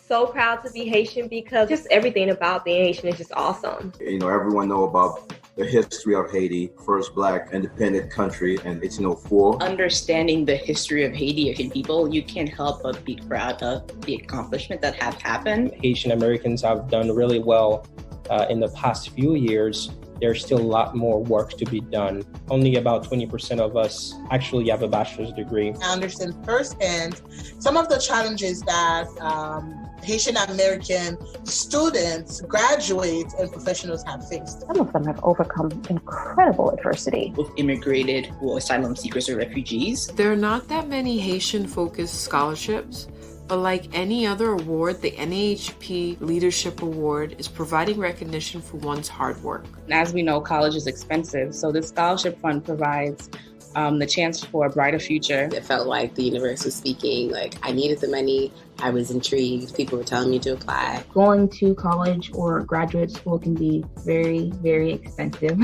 so proud to be Haitian because just everything about being Haitian is just awesome. You know, everyone know about the history of Haiti, first Black independent country in 1804. Understanding the history of Haiti, Haitian people, you can't help but be proud of the accomplishment that have happened. Haitian Americans have done really well in the past few years. There's still a lot more work to be done. Only about 20% of us actually have a bachelor's degree. I understand firsthand some of the challenges that Haitian American students, graduates, and professionals have faced. Some of them have overcome incredible adversity. Both immigrated or asylum seekers or refugees. There are not that many Haitian-focused scholarships, but like any other award, the NAAHP Leadership Award is providing recognition for one's hard work. As we know, college is expensive, so this scholarship fund provides the chance for a brighter future. It felt like the universe was speaking, like I needed the money, I was intrigued, people were telling me to apply. Going to college or graduate school can be very, very expensive.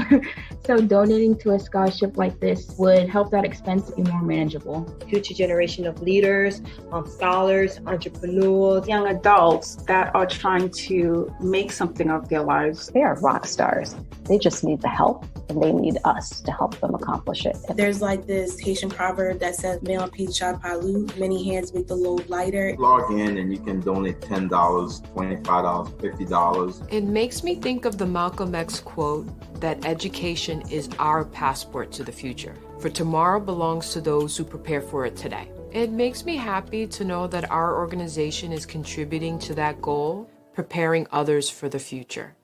So donating to a scholarship like this would help that expense be more manageable. Future generation of leaders, scholars, entrepreneurs, young adults that are trying to make something of their lives. They are rock stars. They just need the help, and they need us to help them accomplish it. There's like this Haitian proverb that says, "Many hands palu," many hands make the load lighter. Log in and you can donate $10, $25, $50. It makes me think of the Malcolm X quote that education is our passport to the future, for tomorrow belongs to those who prepare for it today. It makes me happy to know that our organization is contributing to that goal, preparing others for the future.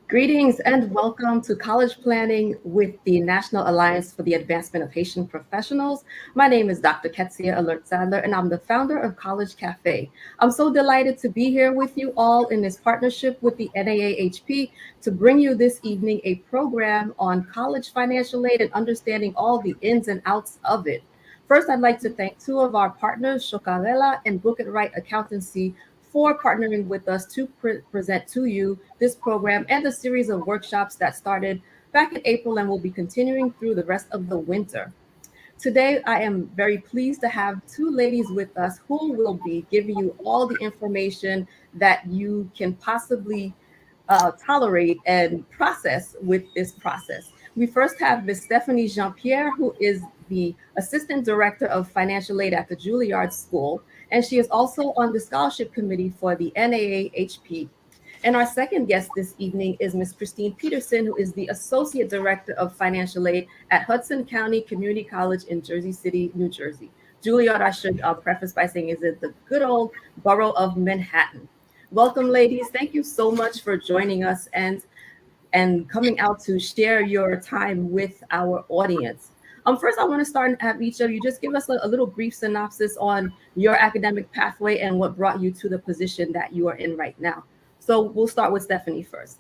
Greetings and welcome to College Planning with the National Alliance for the Advancement of Haitian Professionals. My name is Dr. Ketsia Sadler, and I'm the founder of College Cafe. I'm so delighted to be here with you all in this partnership with the NAAHP to bring you this evening a program on college financial aid and understanding all the ins and outs of it. First, I'd like to thank two of our partners, Chocarella and Book It Right Accountancy, for partnering with us to present to you this program and a series of workshops that started back in April and will be continuing through the rest of the winter. Today, I am very pleased to have two ladies with us who will be giving you all the information that you can possibly tolerate and process with this process. We first have Ms. Stephanie Jean-Pierre, who is the Assistant Director of Financial Aid at the Juilliard School, and she is also on the scholarship committee for the NAAHP. And our second guest this evening is Ms. Christine Peterson, who is the Associate Director of Financial Aid at Hudson County Community College in Jersey City, New Jersey. Juilliard, I should preface by saying, is it the good old borough of Manhattan. Welcome, ladies. Thank you so much for joining us and coming out to share your time with our audience. First, I want to start and have each of you just give us a little brief synopsis on your academic pathway and what brought you to the position that you are in right now. So we'll start with Stephanie first.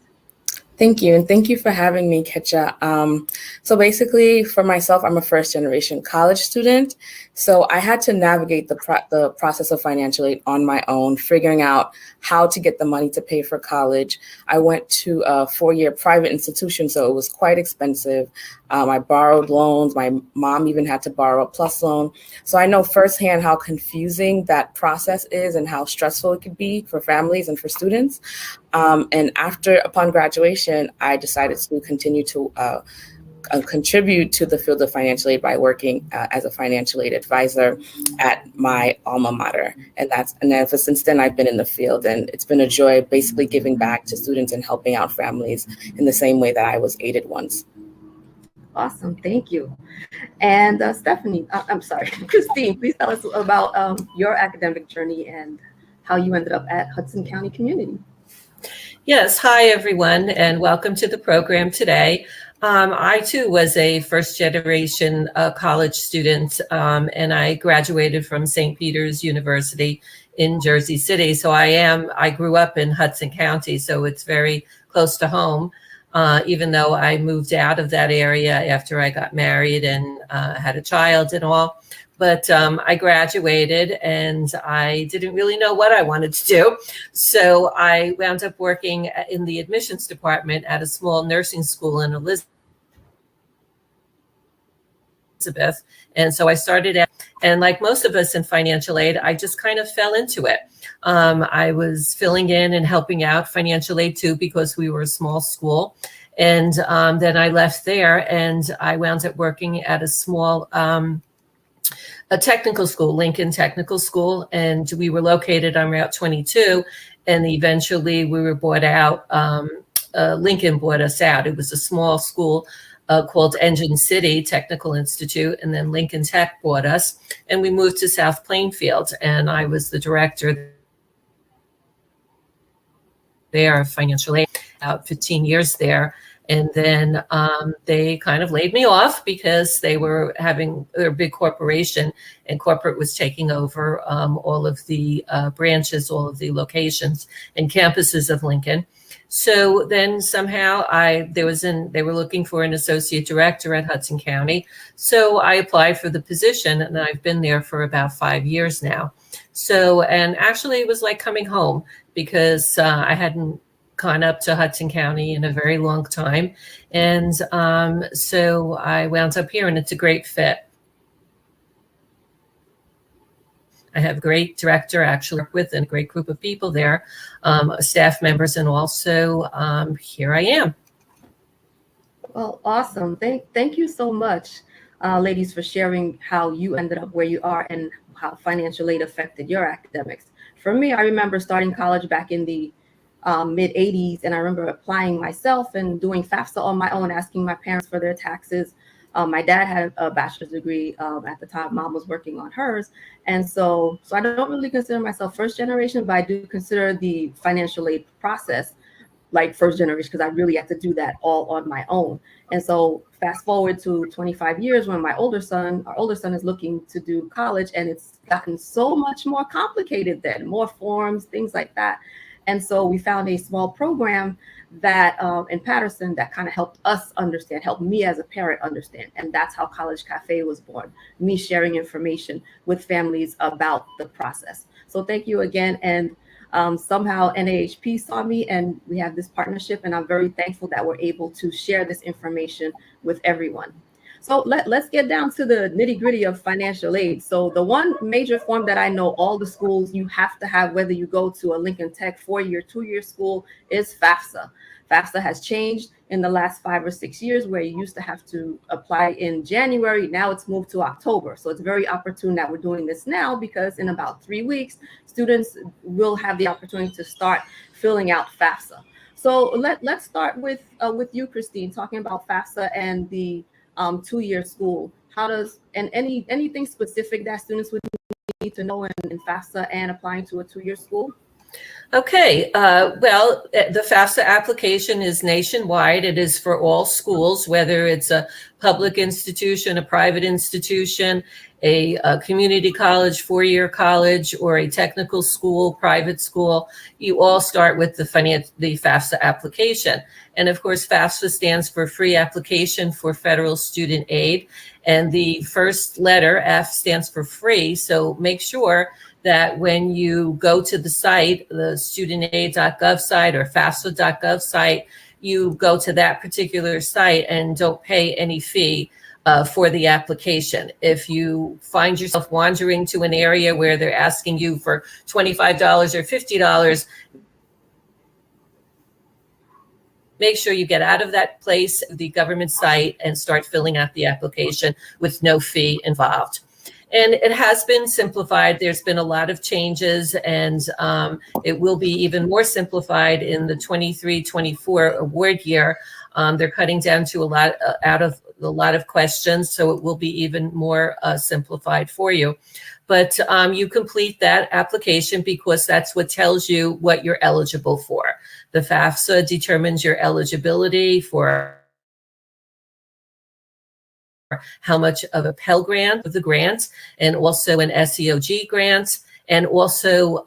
Thank you. And thank you for having me, Ketsia. So basically for myself, I'm a first generation college student. So I had to navigate the process of financial aid on my own, figuring out how to get the money to pay for college. I went to a 4-year private institution, so it was quite expensive. I borrowed loans. My mom even had to borrow a PLUS loan. So I know firsthand how confusing that process is and how stressful it could be for families and for students. And upon graduation, I decided to continue to contribute to the field of financial aid by working as a financial aid advisor at my alma mater. And ever since then, I've been in the field, and it's been a joy basically giving back to students and helping out families in the same way that I was aided once. Awesome, thank you. And Stephanie, I'm sorry, Christine, please tell us about your academic journey and how you ended up at Hudson County Community. Yes, hi everyone, and welcome to the program today. I too was a first generation college student, and I graduated from St. Peter's University in Jersey City. So I grew up in Hudson County, so it's very close to home, even though I moved out of that area after I got married and had a child and all. But I graduated and I didn't really know what I wanted to do. So I wound up working in the admissions department at a small nursing school in Elizabeth. And so I started out, and like most of us in financial aid, I just kind of fell into it. I was filling in and helping out financial aid too, because we were a small school. And then I left there and I wound up working at a small a technical school, Lincoln Technical School. And we were located on Route 22. And eventually we were bought out. Lincoln bought us out. It was a small school called Engine City Technical Institute, and then Lincoln Tech bought us, and we moved to South Plainfield, and I was the director there of financial aid, about 15 years there. And then they kind of laid me off because they were having a big corporation, and corporate was taking over all of the branches, all of the locations and campuses of Lincoln. So then somehow they were looking for an associate director at Hudson County. So I applied for the position, and I've been there for about 5 years now. So, and actually it was like coming home, because I hadn't gone up to Hudson County in a very long time. And so I wound up here, and it's a great fit. I have a great director actually work with, and a great group of people there, staff members, and also here I am. Well, awesome. Thank you so much, ladies, for sharing how you ended up where you are and how financial aid affected your academics. For me, I remember starting college back in the mid 80s, and I remember applying myself and doing FAFSA on my own, asking my parents for their taxes. My dad had a bachelor's degree at the time. Mom was working on hers. And so I don't really consider myself first generation, but I do consider the financial aid process like first generation, because I really had to do that all on my own. And so fast forward to 25 years when our older son is looking to do college, and it's gotten so much more complicated then, more forms, things like that. And so we found a small program that in Patterson that kind of helped us understand, helped me as a parent understand. And that's how College Cafe was born, me sharing information with families about the process. So thank you again. And somehow NAAHP saw me, and we have this partnership, and I'm very thankful that we're able to share this information with everyone. So let's get down to the nitty gritty of financial aid. So the one major form that I know all the schools you have to have, whether you go to a Lincoln Tech 4-year, 2-year school, is FAFSA. FAFSA has changed in the last 5 or 6 years, where you used to have to apply in January. Now it's moved to October. So it's very opportune that we're doing this now, because in about 3 weeks, students will have the opportunity to start filling out FAFSA. So let's start with you, Christine, talking about FAFSA and the 2-year school. How does, and anything specific that students would need to know in FAFSA and applying to a 2-year school? Okay, well, the FAFSA application is nationwide. It is for all schools, whether it's a public institution, a private institution, a community college, 4-year college, or a technical school, private school. You all start with the FAFSA application. And of course, FAFSA stands for Free Application for Federal Student Aid. And the first letter, F, stands for free. So make sure that when you go to the site, the studentaid.gov site or FAFSA.gov site, you go to that particular site and don't pay any fee for the application. If you find yourself wandering to an area where they're asking you for $25 or $50, make sure you get out of that place, the government site, and start filling out the application with no fee involved. And it has been simplified. There's been a lot of changes, and it will be even more simplified in the 23-24 award year. They're cutting down to a lot of questions, so it will be even more simplified for you. But you complete that application because that's what tells you what you're eligible for. The FAFSA determines your eligibility for how much of a Pell Grant of the grant, and also an SEOG grant, and also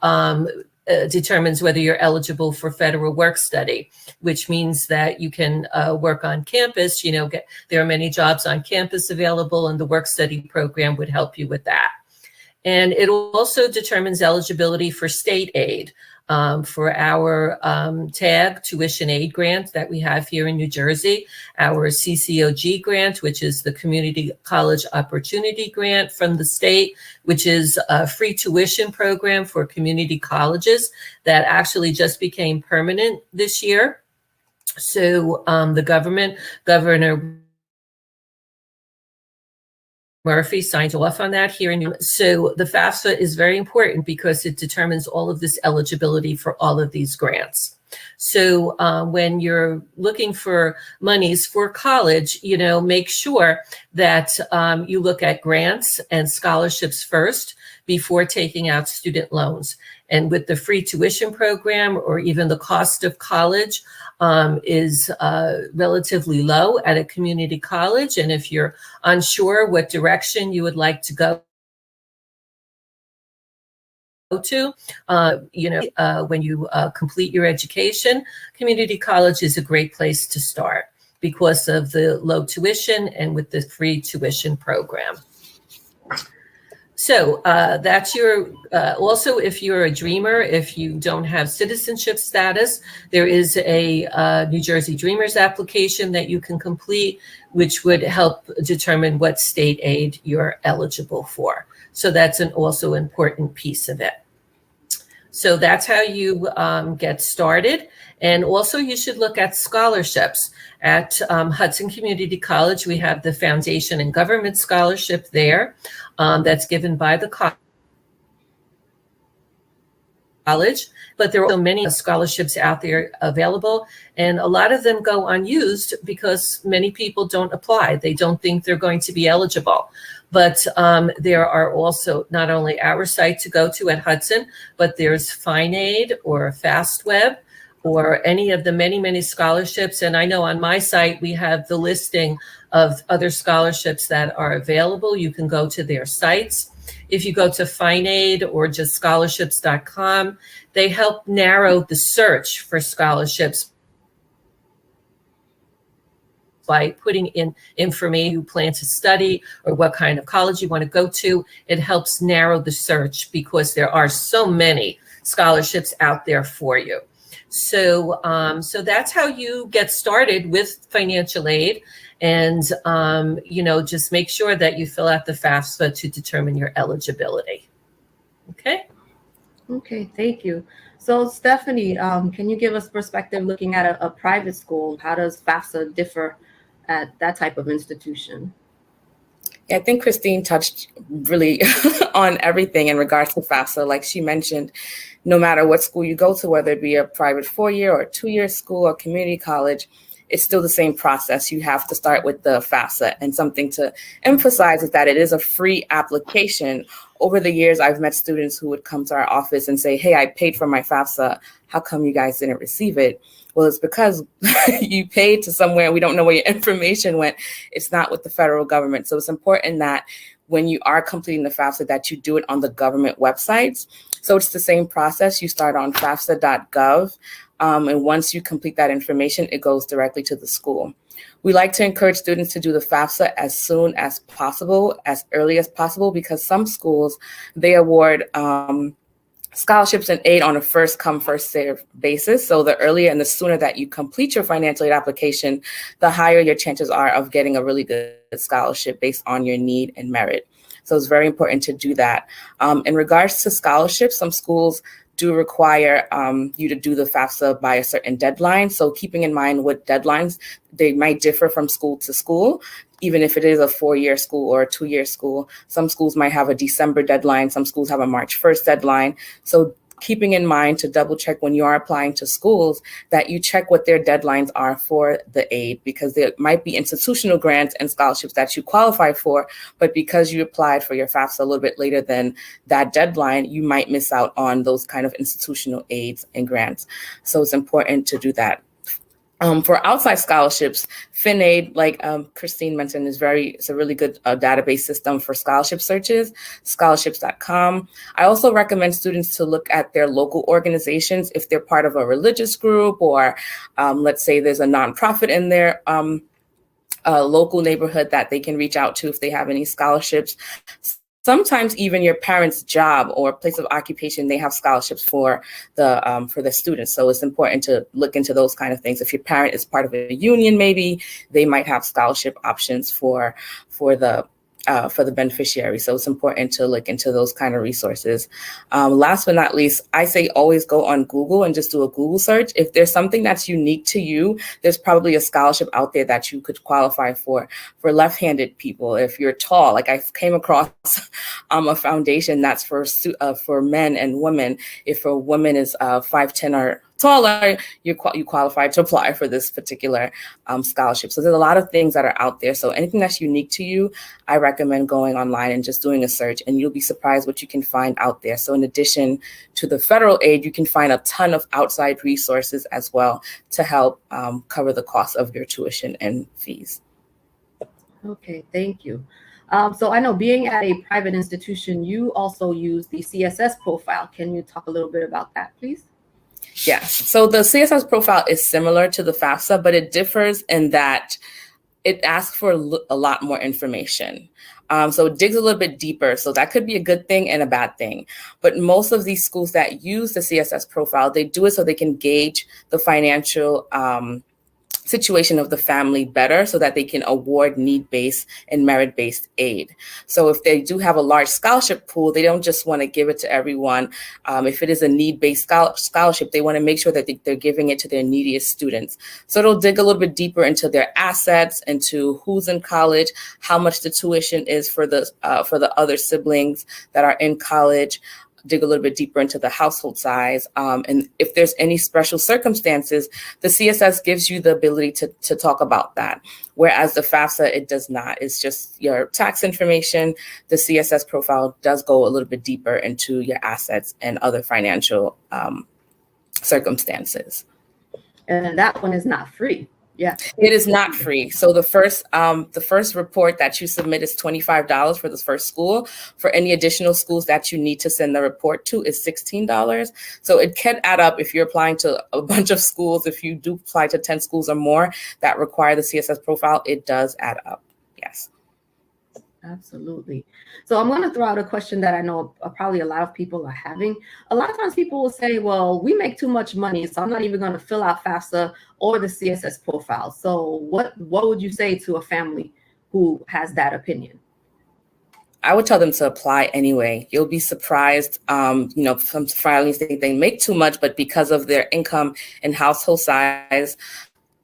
determines whether you're eligible for federal work study, which means that you can work on campus. There are many jobs on campus available, and the work study program would help you with that. And it also determines eligibility for state aid. For our TAG tuition aid grant that we have here in New Jersey, our CCOG grant, which is the Community College Opportunity Grant from the state, which is a free tuition program for community colleges that actually just became permanent this year. So Governor Murphy signed off on that here in New York. So the FAFSA is very important because it determines all of this eligibility for all of these grants. So when you're looking for monies for college, make sure that you look at grants and scholarships first before taking out student loans. And with the free tuition program, or even the cost of college is relatively low at a community college. And if you're unsure what direction you would like to go to, when you complete your education, community college is a great place to start because of the low tuition and with the free tuition program. So that's your, also if you're a dreamer, if you don't have citizenship status, there is a New Jersey Dreamers application that you can complete, which would help determine what state aid you're eligible for. So that's an also important piece of it. So that's how you get started. And also you should look at scholarships. At Hudson Community College, we have the Foundation and Government Scholarship there that's given by the college, but there are also many scholarships out there available, and a lot of them go unused because many people don't apply. They don't think they're going to be eligible. But there are also not only our site to go to at Hudson, but there's FindAid or FastWeb or any of the many, many scholarships. And I know on my site, we have the listing of other scholarships that are available. You can go to their sites. If you go to FindAid or just scholarships.com, they help narrow the search for scholarships by putting in information you plan to study or what kind of college you want to go to. It helps narrow the search because there are so many scholarships out there for you. So, so that's how you get started with financial aid. And, just make sure that you fill out the FAFSA to determine your eligibility. Okay. Okay, thank you. So Stephanie, can you give us perspective looking at a private school? How does FAFSA differ at that type of institution? Yeah, I think Christine touched really on everything in regards to FAFSA. Like she mentioned, no matter what school you go to, whether it be a private 4-year or 2-year school or community college, it's still the same process. You have to start with the FAFSA. And something to emphasize is that it is a free application. Over the years, I've met students who would come to our office and say, hey, I paid for my FAFSA. How come you guys didn't receive it? Well, it's because you paid to somewhere. We don't know where your information went. It's not with the federal government. So it's important that when you are completing the FAFSA, that you do it on the government websites. So it's the same process. You start on fafsa.gov. And once you complete that information, it goes directly to the school. We like to encourage students to do the FAFSA as soon as possible, as early as possible, because some schools, they award scholarships and aid on a first come, first served basis. So the earlier and the sooner that you complete your financial aid application, the higher your chances are of getting a really good scholarship based on your need and merit. So it's very important to do that. In regards to scholarships, some schools do require you to do the FAFSA by a certain deadline. So keeping in mind what deadlines, they might differ from school to school. Even if it is a 4-year school or a 2-year school, some schools might have a December deadline. Some schools have a March 1st deadline. So keeping in mind to double check when you are applying to schools that you check what their deadlines are for the aid, because there might be institutional grants and scholarships that you qualify for, but because you applied for your FAFSA a little bit later than that deadline, you might miss out on those kind of institutional aids and grants. So it's important to do that. For outside scholarships, FinAid, like Christine mentioned, it's a really good database system for scholarship searches, scholarships.com. I also recommend students to look at their local organizations if they're part of a religious group, or let's say there's a nonprofit in their local neighborhood that they can reach out to if they have any scholarships. Sometimes even your parents' job or place of occupation, they have scholarships for the students. So it's important to look into those kind of things. If your parent is part of a union, maybe they might have scholarship options for the beneficiary. So it's important to look into those kind of resources. Last but not least, I say always go on Google and just do a Google search. If there's something that's unique to you, there's probably a scholarship out there that you could qualify for left-handed people. If you're tall, like I came across a foundation that's for men and women. If a woman is 5'10" or taller, you qualify to apply for this particular scholarship. So there's a lot of things that are out there. So anything that's unique to you, I recommend going online and just doing a search, and you'll be surprised what you can find out there. So in addition to the federal aid, you can find a ton of outside resources as well to help cover the cost of your tuition and fees. Okay, thank you. So I know being at a private institution, you also use the CSS profile. Can you talk a little bit about that, please? Yes. So the CSS profile is similar to the FAFSA, but it differs in that it asks for a lot more information. So it digs a little bit deeper. So that could be a good thing and a bad thing. But most of these schools that use the CSS profile, they do it so they can gauge the financial situation of the family better, so that they can award need-based and merit-based aid. So if they do have a large scholarship pool, they don't just want to give it to everyone. If it is a need-based scholarship, they want to make sure that they're giving it to their neediest students. So it'll dig a little bit deeper into their assets, into who's in college, how much the tuition is for the other siblings that are in college, dig a little bit deeper into the household size. And if there's any special circumstances, the CSS gives you the ability to talk about that. Whereas the FAFSA, it does not. It's just your tax information. The CSS profile does go a little bit deeper into your assets and other financial circumstances. And that one is not free. Yeah, it is not free. So the first report that you submit is $25 for the first school. For any additional schools that you need to send the report to is $16. So it can add up if you're applying to a bunch of schools. If you do apply to 10 schools or more that require the CSS profile, it does add up. Yes. Absolutely. So I'm going to throw out a question that I know probably a lot of people are having. A lot of times people will say, well, we make too much money, so I'm not even going to fill out FAFSA or the CSS profile. So what would you say to a family who has that opinion? I would tell them to apply anyway. You'll be surprised. Some families think they make too much, but because of their income and household size,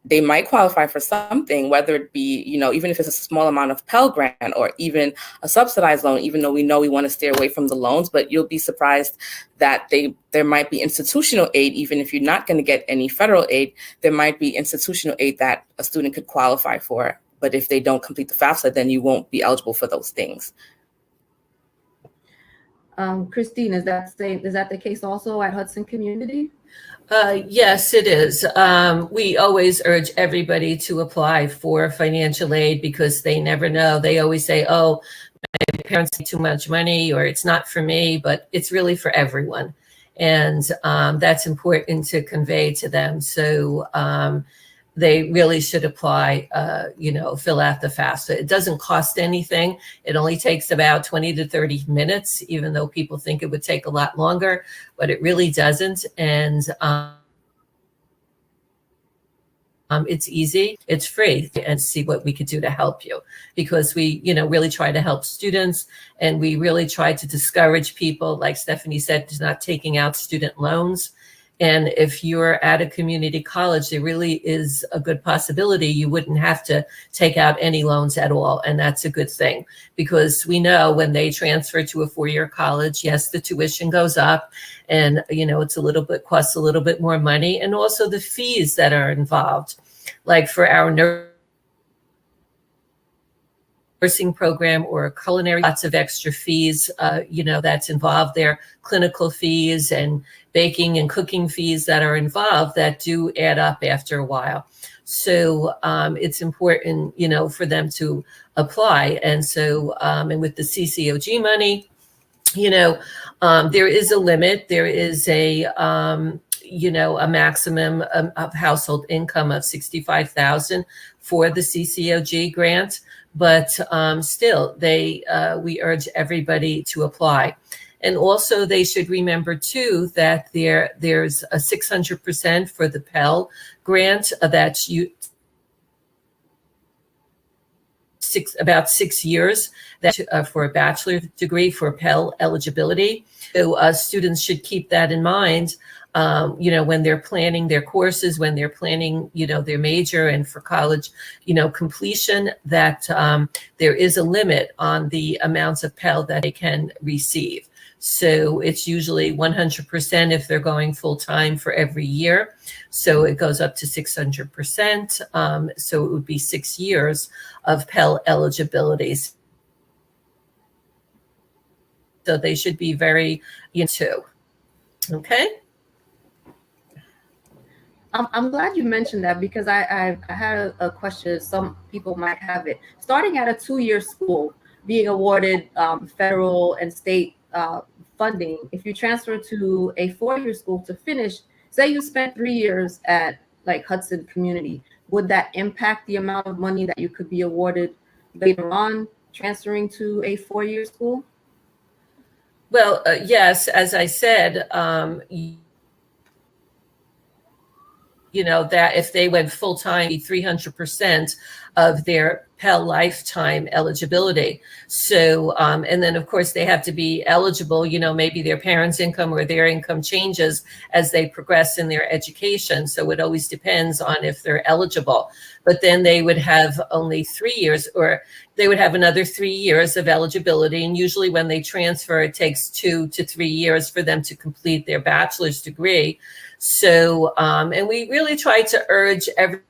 they might qualify for something, whether it be, even if it's a small amount of Pell Grant or even a subsidized loan, even though we know we want to stay away from the loans, but you'll be surprised that there might be institutional aid. Even if you're not going to get any federal aid, there might be institutional aid that a student could qualify for. But if they don't complete the FAFSA, then you won't be eligible for those things. Christine, is that the case also at Hudson Community? Yes, it is. We always urge everybody to apply for financial aid because they never know. They always say, oh, my parents need too much money or it's not for me, but it's really for everyone. And that's important to convey to them. So they really should apply, fill out the FAFSA. It doesn't cost anything. It only takes about 20 to 30 minutes, even though people think it would take a lot longer, but it really doesn't. And it's easy, it's free, and see what we could do to help you, because we, really try to help students, and we really try to discourage people, like Stephanie said, to not taking out student loans. And if you're at a community college, there really is a good possibility you wouldn't have to take out any loans at all. And that's a good thing, because we know when they transfer to a four-year college, yes, the tuition goes up and, it's costs a little bit more money. And also the fees that are involved, like for our nursing program or a culinary, lots of extra fees, that's involved there, clinical fees and baking and cooking fees that are involved that do add up after a while. So it's important, for them to apply. And so, and with the CCOG money, there is a limit. There is a maximum of household income of $65,000 for the CCOG grant. But still, we urge everybody to apply. And also, they should remember too that there's a 600% for the Pell grant that's about 6 years for a bachelor's degree for Pell eligibility. So students should keep that in mind. When they're planning their courses, when they're planning, their major and for college, completion, that there is a limit on the amounts of Pell that they can receive. So it's usually 100% if they're going full time for every year. So it goes up to 600%. So it would be 6 years of Pell eligibility. So they should be very into. Okay. I'm glad you mentioned that because I had a question. Some people might have it. Starting at a 2-year school, being awarded federal and state funding, if you transfer to a 4-year school to finish, say you spent 3 years at like Hudson Community, would that impact the amount of money that you could be awarded later on transferring to a 4-year school? Well, yes, as I said, that if they went full time, 300% of their Pell lifetime eligibility. So, and then of course they have to be eligible, maybe their parents' income or their income changes as they progress in their education. So it always depends on if they're eligible. But then they would have only 3 years, or they would have another 3 years of eligibility. And usually when they transfer, it takes 2 to 3 years for them to complete their bachelor's degree. So, and we really try to urge everybody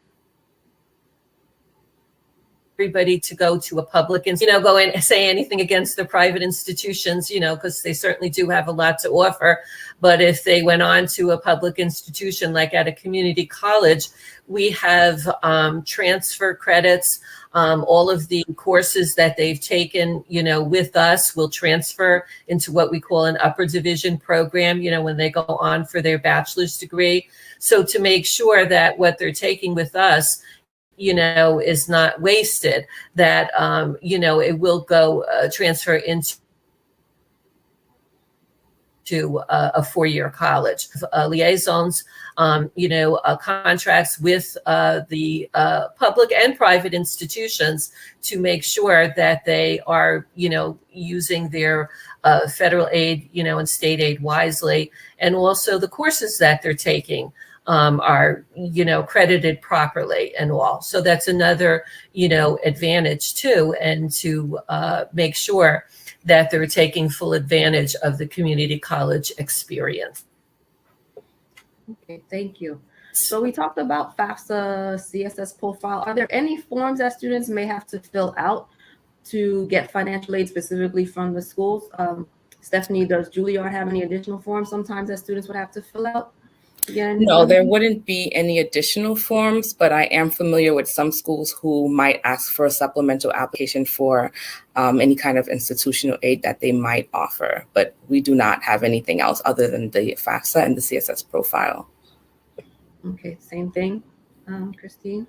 to go to a public and, go and say anything against the private institutions, because they certainly do have a lot to offer. But if they went on to a public institution, like at a community college, we have transfer credits. All of the courses that they've taken, with us will transfer into what we call an upper division program, when they go on for their bachelor's degree. So to make sure that what they're taking with us, is not wasted, that, it will go transfer into a 4-year college. Liaisons, contracts with the public and private institutions to make sure that they are, using their federal aid, and state aid wisely, and also the courses that they're taking are, credited properly and all. So that's another, advantage too, and to make sure that they're taking full advantage of the community college experience. Okay, thank you. So we talked about FAFSA, CSS Profile. Are there any forms that students may have to fill out to get financial aid specifically from the schools? Stephanie, does Juilliard have any additional forms sometimes that students would have to fill out? No, there wouldn't be any additional forms, but I am familiar with some schools who might ask for a supplemental application for any kind of institutional aid that they might offer. But we do not have anything else other than the FAFSA and the CSS Profile. Okay, same thing. Christine?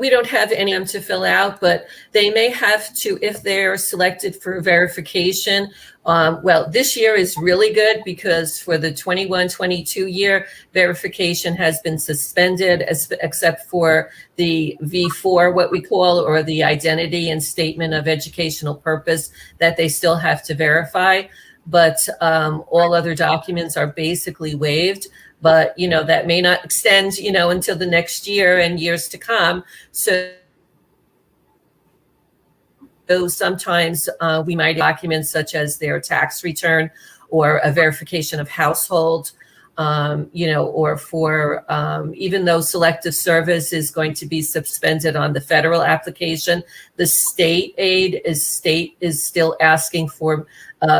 We don't have any to fill out, but they may have to if they're selected for verification. Well, this year is really good because for the 21-22 year, verification has been suspended except for the V4, what we call, or the identity and statement of educational purpose that they still have to verify. But all other documents are basically waived. But, that may not extend, until the next year and years to come. So sometimes we might documents such as their tax return or a verification of household. or for even though selective service is going to be suspended on the federal application, the state aid is still asking for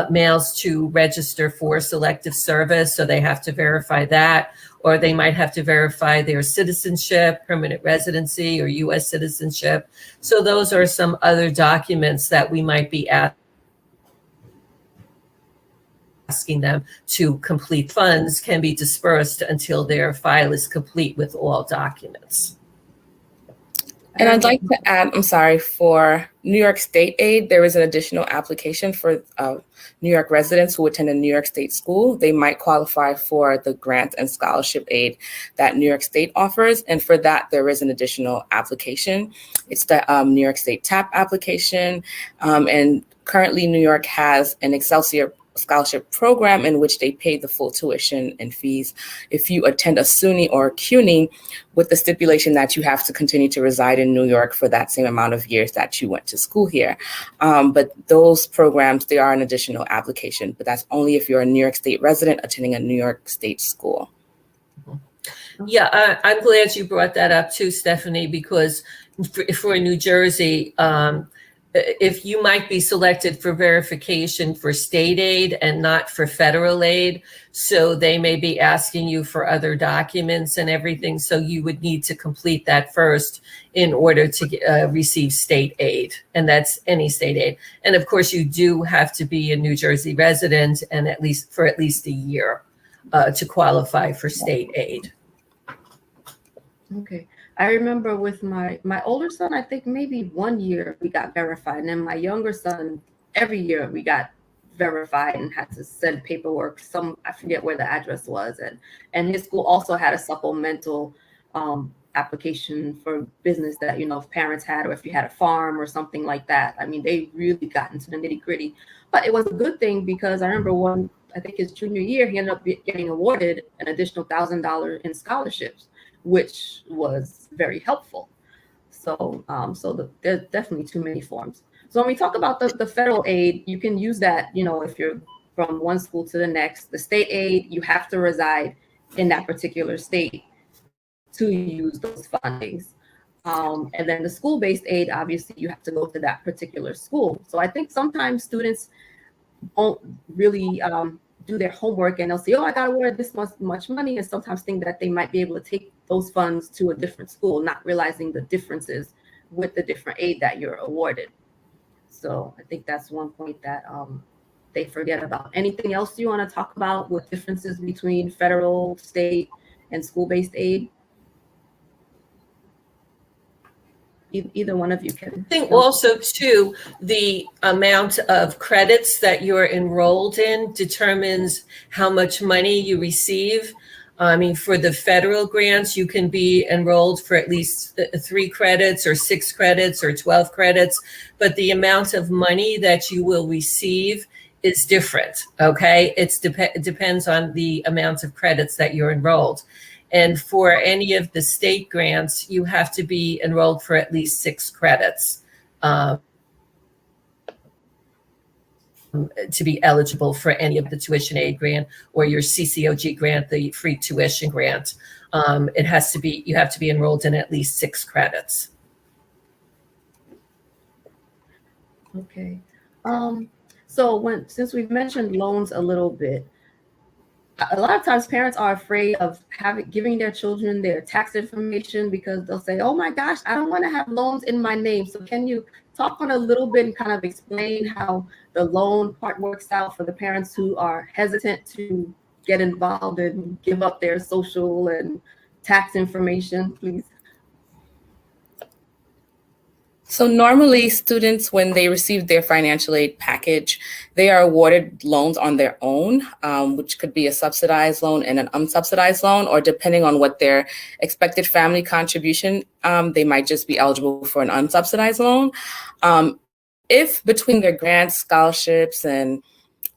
males to register for selective service. So they have to verify that, or they might have to verify their citizenship, permanent residency, or U.S. citizenship. So those are some other documents that we might be asking them to complete. Funds can be dispersed until their file is complete with all documents. And I'd like to add, for New York State aid, there is an additional application for New York residents who attend a New York State school. They might qualify for the grant and scholarship aid that New York State offers. And for that, there is an additional application. It's the New York State TAP application. And currently, New York has an Excelsior scholarship program in which they pay the full tuition and fees if you attend a SUNY or a CUNY, with the stipulation that you have to continue to reside in New York for that same amount of years that you went to school here. But those programs, they are an additional application, but that's only if you're a New York State resident attending a New York State school. Yeah, I'm glad you brought that up too, Stephanie, because for New Jersey, if you might be selected for verification for state aid and not for federal aid, so they may be asking you for other documents and everything. So you would need to complete that first in order to receive state aid, and that's any state aid. And of course, you do have to be a New Jersey resident and at least a year to qualify for state aid. Okay. I remember with my older son, I think maybe 1 year we got verified. And then my younger son, every year we got verified and had to send paperwork. I forget where the address was. And his school also had a supplemental application for business that, if parents had, or if you had a farm or something like that. I mean, they really got into the nitty gritty. But it was a good thing because I remember I think his junior year, he ended up getting awarded an additional $1,000 in scholarships, which was very helpful. So there's definitely too many forms. So when we talk about the federal aid, you can use that, if you're from one school to the next. The state aid, you have to reside in that particular state to use those fundings. And then the school-based aid, obviously, you have to go to that particular school. So I think sometimes students won't really do their homework, and they'll say, I got awarded this much money, and sometimes think that they might be able to take those funds to a different school, not realizing the differences with the different aid that you're awarded. So I think that's one point that they forget about. Anything else you want to talk about with differences between federal, state, and school-based aid? Either one of you can. I think also too, the amount of credits that you're enrolled in determines how much money you receive. I mean, for the federal grants, you can be enrolled for at least 3 credits or 6 credits or 12 credits, but the amount of money that you will receive is different, okay? It depends on the amount of credits that you're enrolled. And for any of the state grants, you have to be enrolled for at least 6 credits to be eligible for any of the tuition aid grant or your CCOG grant, the free tuition grant. You have to be enrolled in at least 6 credits. Okay. Since we've mentioned loans a little bit, a lot of times parents are afraid of giving their children their tax information because they'll say, oh my gosh, I don't want to have loans in my name. So can you talk on a little bit and kind of explain how the loan part works out for the parents who are hesitant to get involved and give up their social and tax information, please? So normally students, when they receive their financial aid package, they are awarded loans on their own, which could be a subsidized loan and an unsubsidized loan, or depending on what their expected family contribution, they might just be eligible for an unsubsidized loan. If between their grants, scholarships, and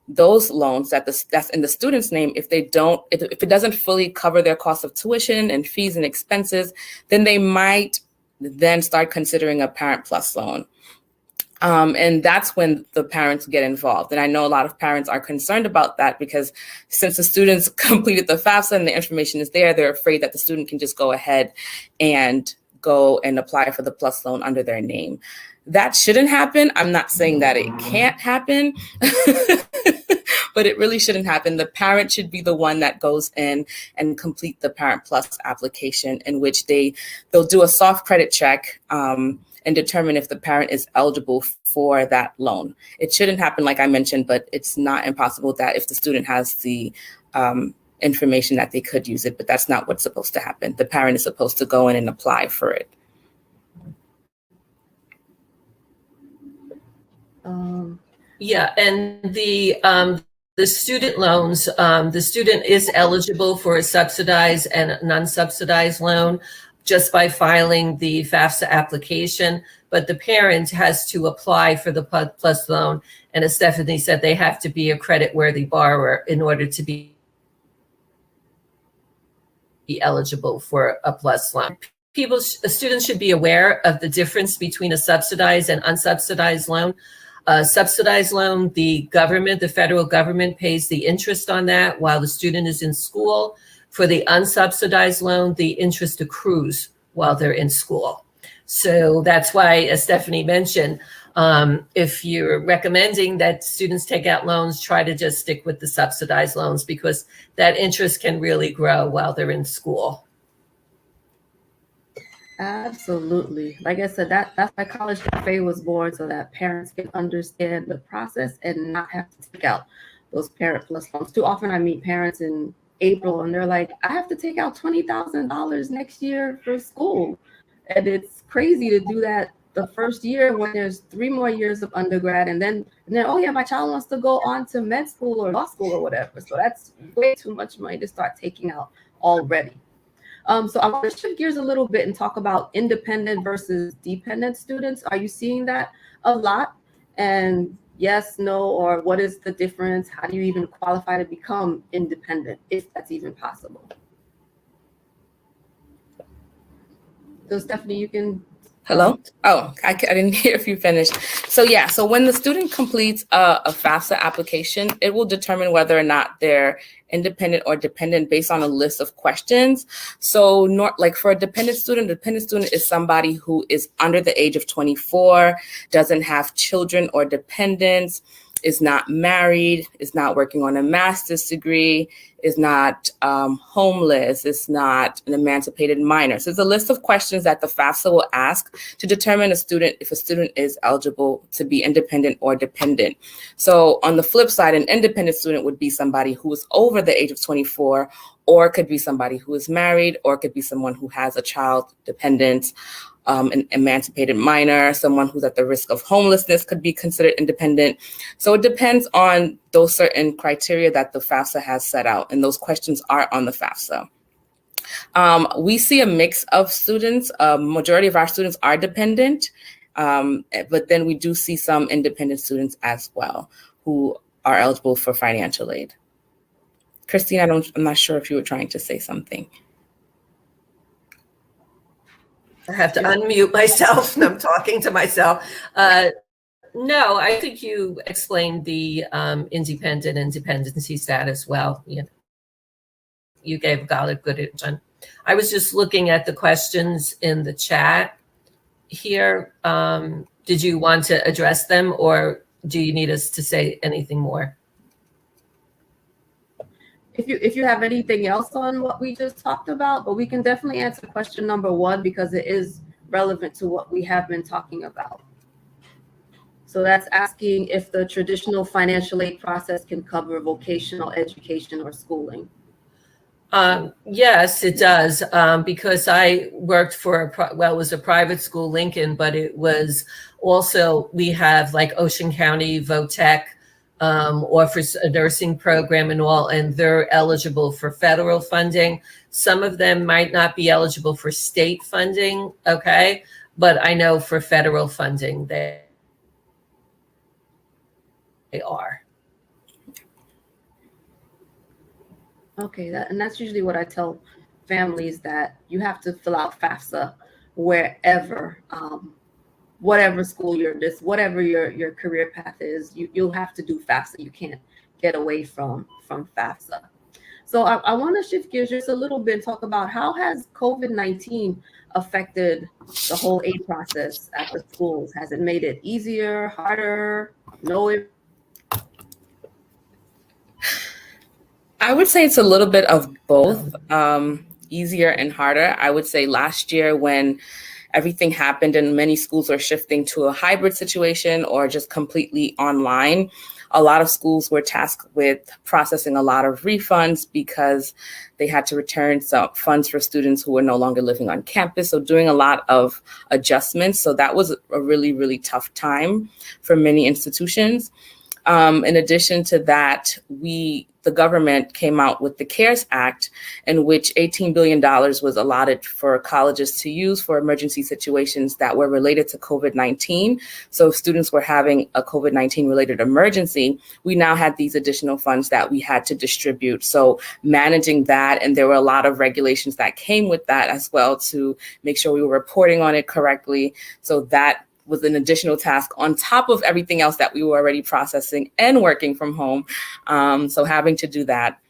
those loans that's in the student's name, if it doesn't fully cover their cost of tuition and fees and expenses, then they might then start considering a Parent Plus loan. And that's when the parents get involved. And I know a lot of parents are concerned about that because since the students completed the FAFSA and the information is there, they're afraid that the student can just go ahead and go and apply for the PLUS loan under their name. That shouldn't happen. I'm not saying that it can't happen, but it really shouldn't happen. The parent should be the one that goes in and complete the Parent Plus application, in which they'll do a soft credit check and determine if the parent is eligible for that loan. It shouldn't happen, like I mentioned, but it's not impossible that if the student has the information that they could use it, but that's not what's supposed to happen. The parent is supposed to go in and apply for it. Yeah, and the student loans, the student is eligible for a subsidized and an unsubsidized loan just by filing the FAFSA application, but the parent has to apply for the PLUS loan. And as Stephanie said, they have to be a credit-worthy borrower in order to be eligible for a PLUS loan. Students should be aware of the difference between a subsidized and unsubsidized loan. A subsidized loan, the federal government pays the interest on that while the student is in school. For the unsubsidized loan, the interest accrues while they're in school. So that's why, as Stephanie mentioned, if you're recommending that students take out loans, try to just stick with the subsidized loans because that interest can really grow while they're in school. Absolutely. Like I said, that's why College Cafe was born, so that parents can understand the process and not have to take out those Parent Plus loans. Too often I meet parents in April and they're like, I have to take out $20,000 next year for school. And it's crazy to do that the first year when there's 3 more years of undergrad and then oh yeah, my child wants to go on to med school or law school or whatever. So that's way too much money to start taking out already. So I want to shift gears a little bit and talk about independent versus dependent students. Are you seeing that a lot? And yes, no, or what is the difference? How do you even qualify to become independent, if that's even possible? So Stephanie, you can. Hello? Oh, I didn't hear if you finished. So yeah, so when the student completes a FAFSA application, it will determine whether or not they're independent or dependent based on a list of questions. So like for a dependent student is somebody who is under the age of 24, doesn't have children or dependents, is not married, is not working on a master's degree, is not homeless, is not an emancipated minor. So there's a list of questions that the FAFSA will ask to determine if a student is eligible to be independent or dependent. So on the flip side, an independent student would be somebody who is over the age of 24, or it could be somebody who is married, or it could be someone who has a child dependent, an emancipated minor, someone who's at the risk of homelessness could be considered independent. So it depends on those certain criteria that the FAFSA has set out, and those questions are on the FAFSA. We see a mix of students. Majority of our students are dependent, but then we do see some independent students as well who are eligible for financial aid. Christine, I'm not sure if you were trying to say something. I have to unmute myself and I'm talking to myself. No, I think you explained the independent and dependency status well. You gave a good answer. I was just looking at the questions in the chat here. Did you want to address them or do you need us to say anything more? If you have anything else on what we just talked about, but we can definitely answer question number 1 because it is relevant to what we have been talking about. So that's asking if the traditional financial aid process can cover vocational education or schooling. Yes, it does. Because I worked for, it was a private school, Lincoln, but it was also, we have like Ocean County, VOTEC, offers a nursing program and all, and they're eligible for federal funding. Some of them might not be eligible for state funding, okay? But I know for federal funding, they are. Okay, and that's usually what I tell families, that you have to fill out FAFSA wherever whatever school whatever your career path is, you'll have to do FAFSA. You can't get away from FAFSA. So I want to shift gears just a little bit and talk about how has COVID-19 affected the whole aid process at the schools? Has it made it easier, harder, I would say it's a little bit of both, easier and harder. I would say last year when everything happened and many schools are shifting to a hybrid situation or just completely online, a lot of schools were tasked with processing a lot of refunds because they had to return some funds for students who were no longer living on campus. So doing a lot of adjustments. So that was a really, really tough time for many institutions. In addition to that, the government came out with the CARES Act, in which $18 billion was allotted for colleges to use for emergency situations that were related to COVID-19. So if students were having a COVID-19 related emergency, we now had these additional funds that we had to distribute. So managing that, and there were a lot of regulations that came with that as well to make sure we were reporting on it correctly. So that was an additional task on top of everything else that we were already processing and working from home. So having to do that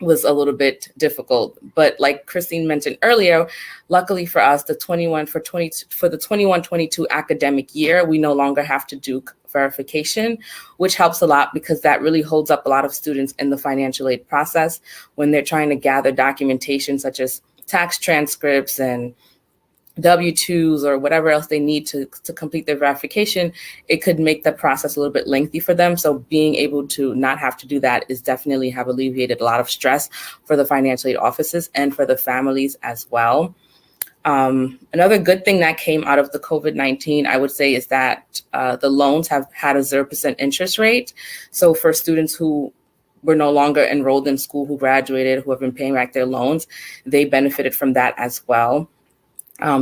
was a little bit difficult. But like Christine mentioned earlier, luckily for us, for the 21-22 academic year, we no longer have to do verification, which helps a lot because that really holds up a lot of students in the financial aid process when they're trying to gather documentation such as tax transcripts and W-2s or whatever else they need to complete their verification. It could make the process a little bit lengthy for them. So being able to not have to do that is definitely have alleviated a lot of stress for the financial aid offices and for the families as well. Another good thing that came out of the COVID-19, I would say, is that the loans have had a 0% interest rate. So for students who were no longer enrolled in school, who graduated, who have been paying back their loans, they benefited from that as well.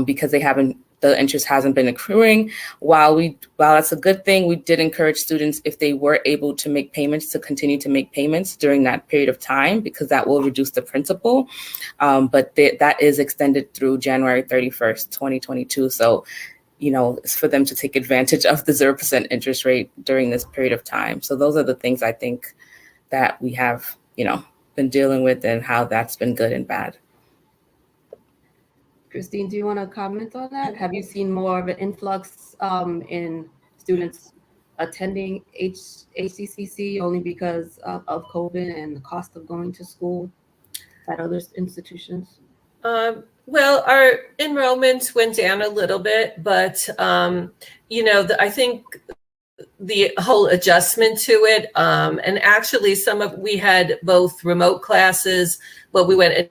Because the interest hasn't been accruing. While that's a good thing, we did encourage students, if they were able to make payments, to continue to make payments during that period of time, because that will reduce the principal. But that is extended through January 31st, 2022. So, it's for them to take advantage of the 0% interest rate during this period of time. So those are the things I think that we have, been dealing with and how that's been good and bad. Christine, do you want to comment on that? Have you seen more of an influx in students attending HCCC only because of COVID and the cost of going to school at other institutions? Well, our enrollments went down a little bit, but, I think the whole adjustment to it, and actually we had both remote classes, but we went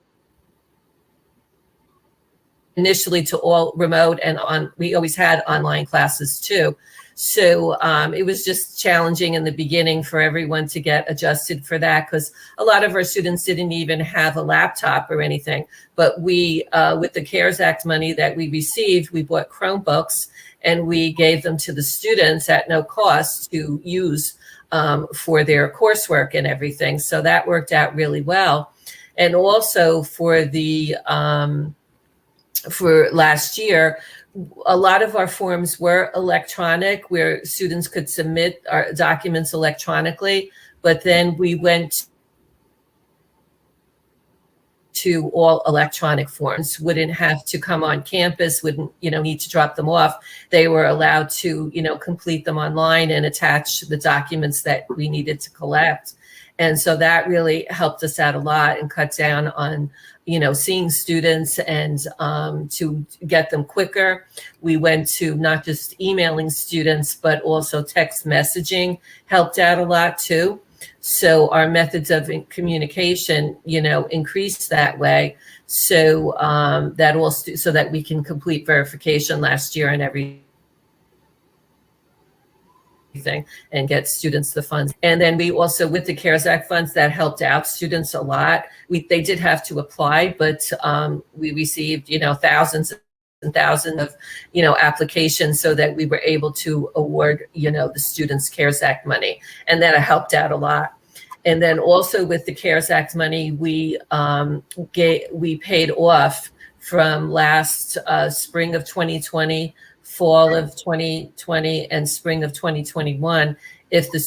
initially to all remote, and we always had online classes too. So it was just challenging in the beginning for everyone to get adjusted for that, because a lot of our students didn't even have a laptop or anything. But we, with the CARES Act money that we received, we bought Chromebooks and we gave them to the students at no cost to use for their coursework and everything. So that worked out really well. And also for last year, a lot of our forms were electronic, where students could submit our documents electronically, but then we went to all electronic forms, wouldn't have to come on campus, wouldn't, need to drop them off. They were allowed to, complete them online and attach the documents that we needed to collect. And so that really helped us out a lot and cut down on, seeing students and to get them quicker. We went to not just emailing students, but also text messaging helped out a lot too. So our methods of communication, increased that way. So so that we can complete verification last year and everything and get students the funds. And then we also, with the CARES Act funds, that helped out students a lot. They did have to apply, but we received, thousands and thousands of, applications, so that we were able to award, the students CARES Act money. And that helped out a lot. And then also with the CARES Act money, we paid off from last spring of 2020 fall of 2020 and spring of 2021 if the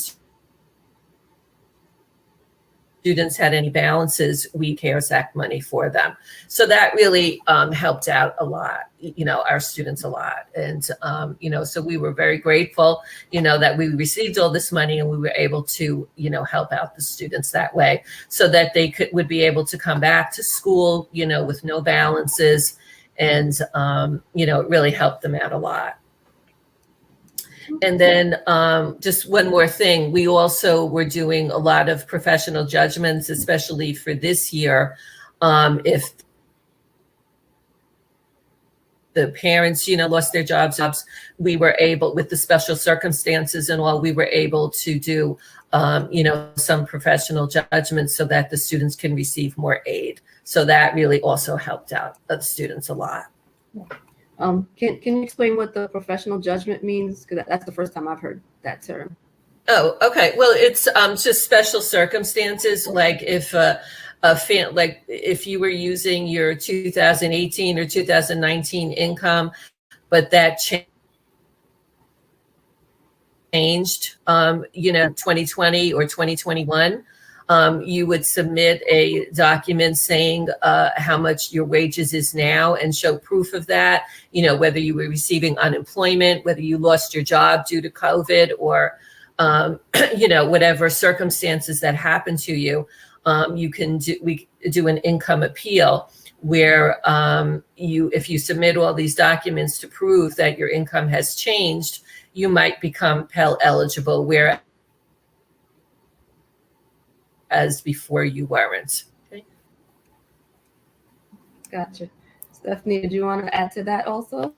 students had any balances, we CARES Act money for them. So that really helped out a lot, our students a lot. And, so we were very grateful, that we received all this money and we were able to, help out the students that way so that they would be able to come back to school, with no balances. And, it really helped them out a lot. And then just one more thing, we also were doing a lot of professional judgments, especially for this year. If the parents, lost their jobs, we were able, with the special circumstances and all, we were able to do, some professional judgments so that the students can receive more aid. So that really also helped out the students a lot. Can you explain what the professional judgment means? Because that's the first time I've heard that term. Oh, okay. Well, it's just special circumstances, like if if you were using your 2018 or 2019 income, but that changed, 2020 or 2021. You would submit a document saying how much your wages is now and show proof of that, whether you were receiving unemployment, whether you lost your job due to COVID or, whatever circumstances that happened to you. We do an income appeal where if you submit all these documents to prove that your income has changed, you might become Pell eligible, where as before you weren't. Okay. Gotcha. Stephanie, do you want to add to that also?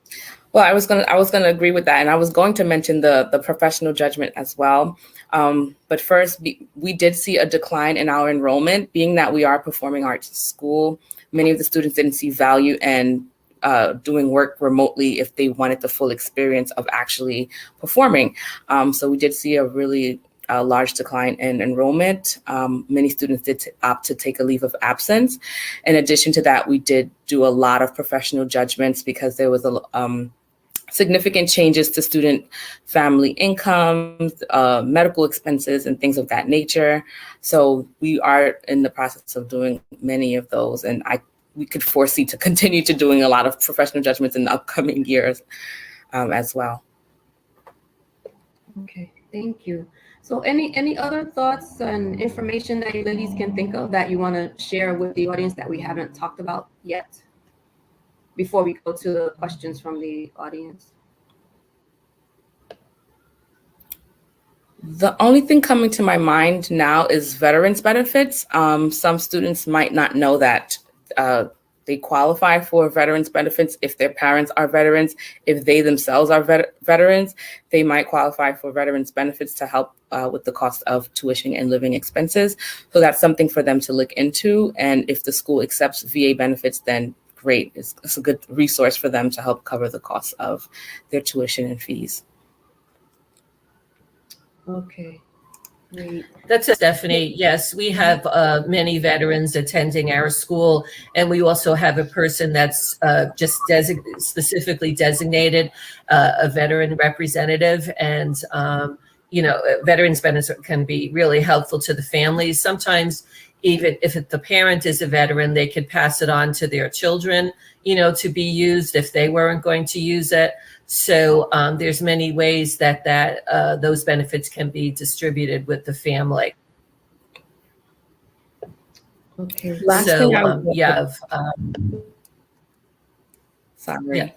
Well, I was gonna agree with that, and I was going to mention the professional judgment as well. But first, we did see a decline in our enrollment, being that we are performing arts in school. Many of the students didn't see value in doing work remotely if they wanted the full experience of actually performing. So we did see a really large decline in enrollment. Many students did opt to take a leave of absence. In addition to that, we did do a lot of professional judgments because there was a significant changes to student family incomes, medical expenses, and things of that nature. So we are in the process of doing many of those, and we could foresee to continue to doing a lot of professional judgments in the upcoming years as well. Okay, thank you. So any other thoughts and information that you ladies can think of that you want to share with the audience that we haven't talked about yet before we go to the questions from the audience? The only thing coming to my mind now is veterans benefits. Some students might not know that they qualify for veterans benefits if their parents are veterans. If they themselves are veterans, they might qualify for veterans benefits to help with the cost of tuition and living expenses. So that's something for them to look into. And if the school accepts VA benefits, then great. It's a good resource for them to help cover the cost of their tuition and fees. Okay. Great. That's it, Stephanie. Yes, we have many veterans attending our school, and we also have a person that's just specifically designated a veteran representative. And, veterans benefits can be really helpful to the families. Sometimes, even if the parent is a veteran, they could pass it on to their children, to be used if they weren't going to use it. So there's many ways that those benefits can be distributed with the family. Okay. Last so thing sorry. Yeah.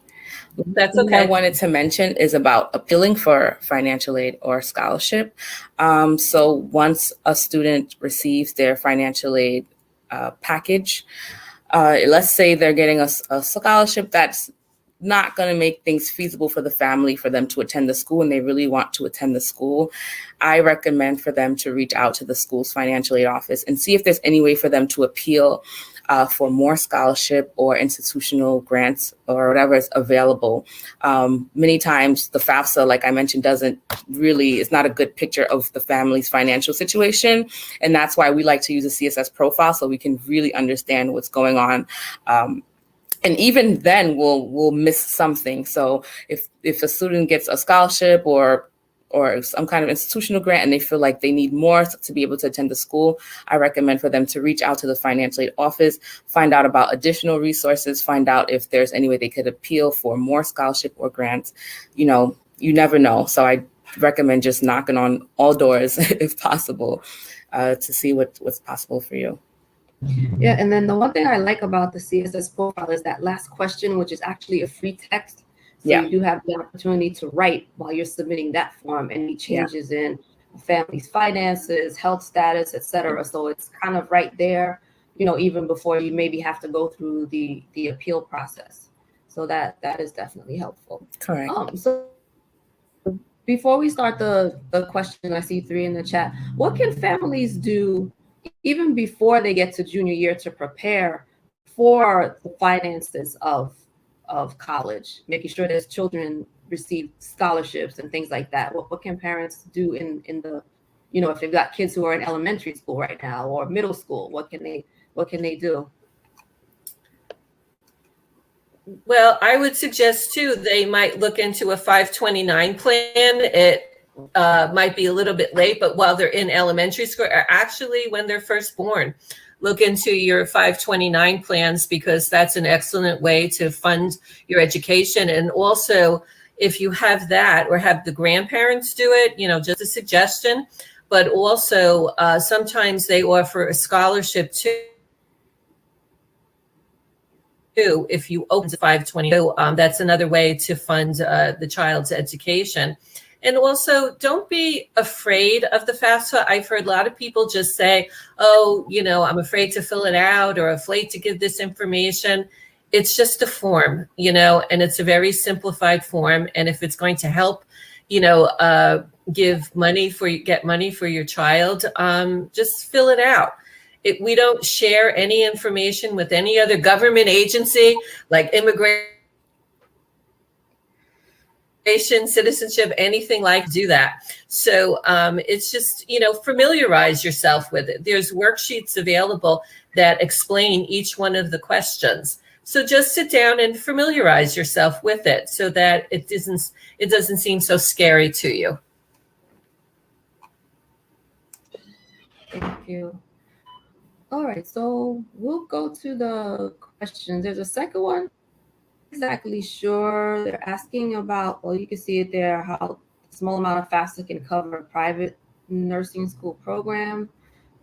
That's okay. okay. I wanted to mention is about appealing for financial aid or scholarship. So once a student receives their financial aid package, let's say they're getting a scholarship that's not going to make things feasible for the family for them to attend the school, and they really want to attend the school, I recommend for them to reach out to the school's financial aid office and see if there's any way for them to appeal for more scholarship or institutional grants or whatever is available. Many times the FAFSA, like I mentioned, it's not a good picture of the family's financial situation. And that's why we like to use a CSS profile so we can really understand what's going on And even then we'll miss something. So if a student gets a scholarship or some kind of institutional grant and they feel like they need more to be able to attend the school, I recommend for them to reach out to the financial aid office, find out about additional resources, find out if there's any way they could appeal for more scholarship or grants. You know, you never know. So I recommend just knocking on all doors if possible to see what's possible for you. Yeah, and then the one thing I like about the CSS profile is that last question, which is actually a free text. So you do have the opportunity to write while you're submitting that form any changes in family's finances, health status, etc. So it's kind of right there, you know, even before you maybe have to go through the appeal process. So that is definitely helpful. Correct. So before we start the question, I see 3 in the chat. What can families do even before they get to junior year to prepare for the finances of college, making sure that children receive scholarships and things like that? What can parents do in the, you know, if they've got kids who are in elementary school right now or middle school, what can they do? Well, I would suggest too, they might look into a 529 plan. It might be a little bit late, but while they're in elementary school, or actually when they're first born, look into your 529 plans, because that's an excellent way to fund your education. And also, if you have that or have the grandparents do it, you know, just a suggestion, but also sometimes they offer a scholarship too. If you open to 522, that's another way to fund the child's education. And also, don't be afraid of the FAFSA. I've heard a lot of people just say, oh, you know, I'm afraid to fill it out or afraid to give this information. It's just a form, you know, and it's a very simplified form. And if it's going to help, you know, get money for your child, just fill it out. We don't share any information with any other government agency like immigration, citizenship, anything like do that. So it's just, you know, familiarize yourself with it. There's worksheets available that explain each one of the questions. So just sit down and familiarize yourself with it so that it doesn't seem so scary to you. Thank you. All right, so we'll go to the questions. There's a second one. Exactly sure. They're asking about, well, you can see it there, how a small amount of FAFSA can cover a private nursing school program,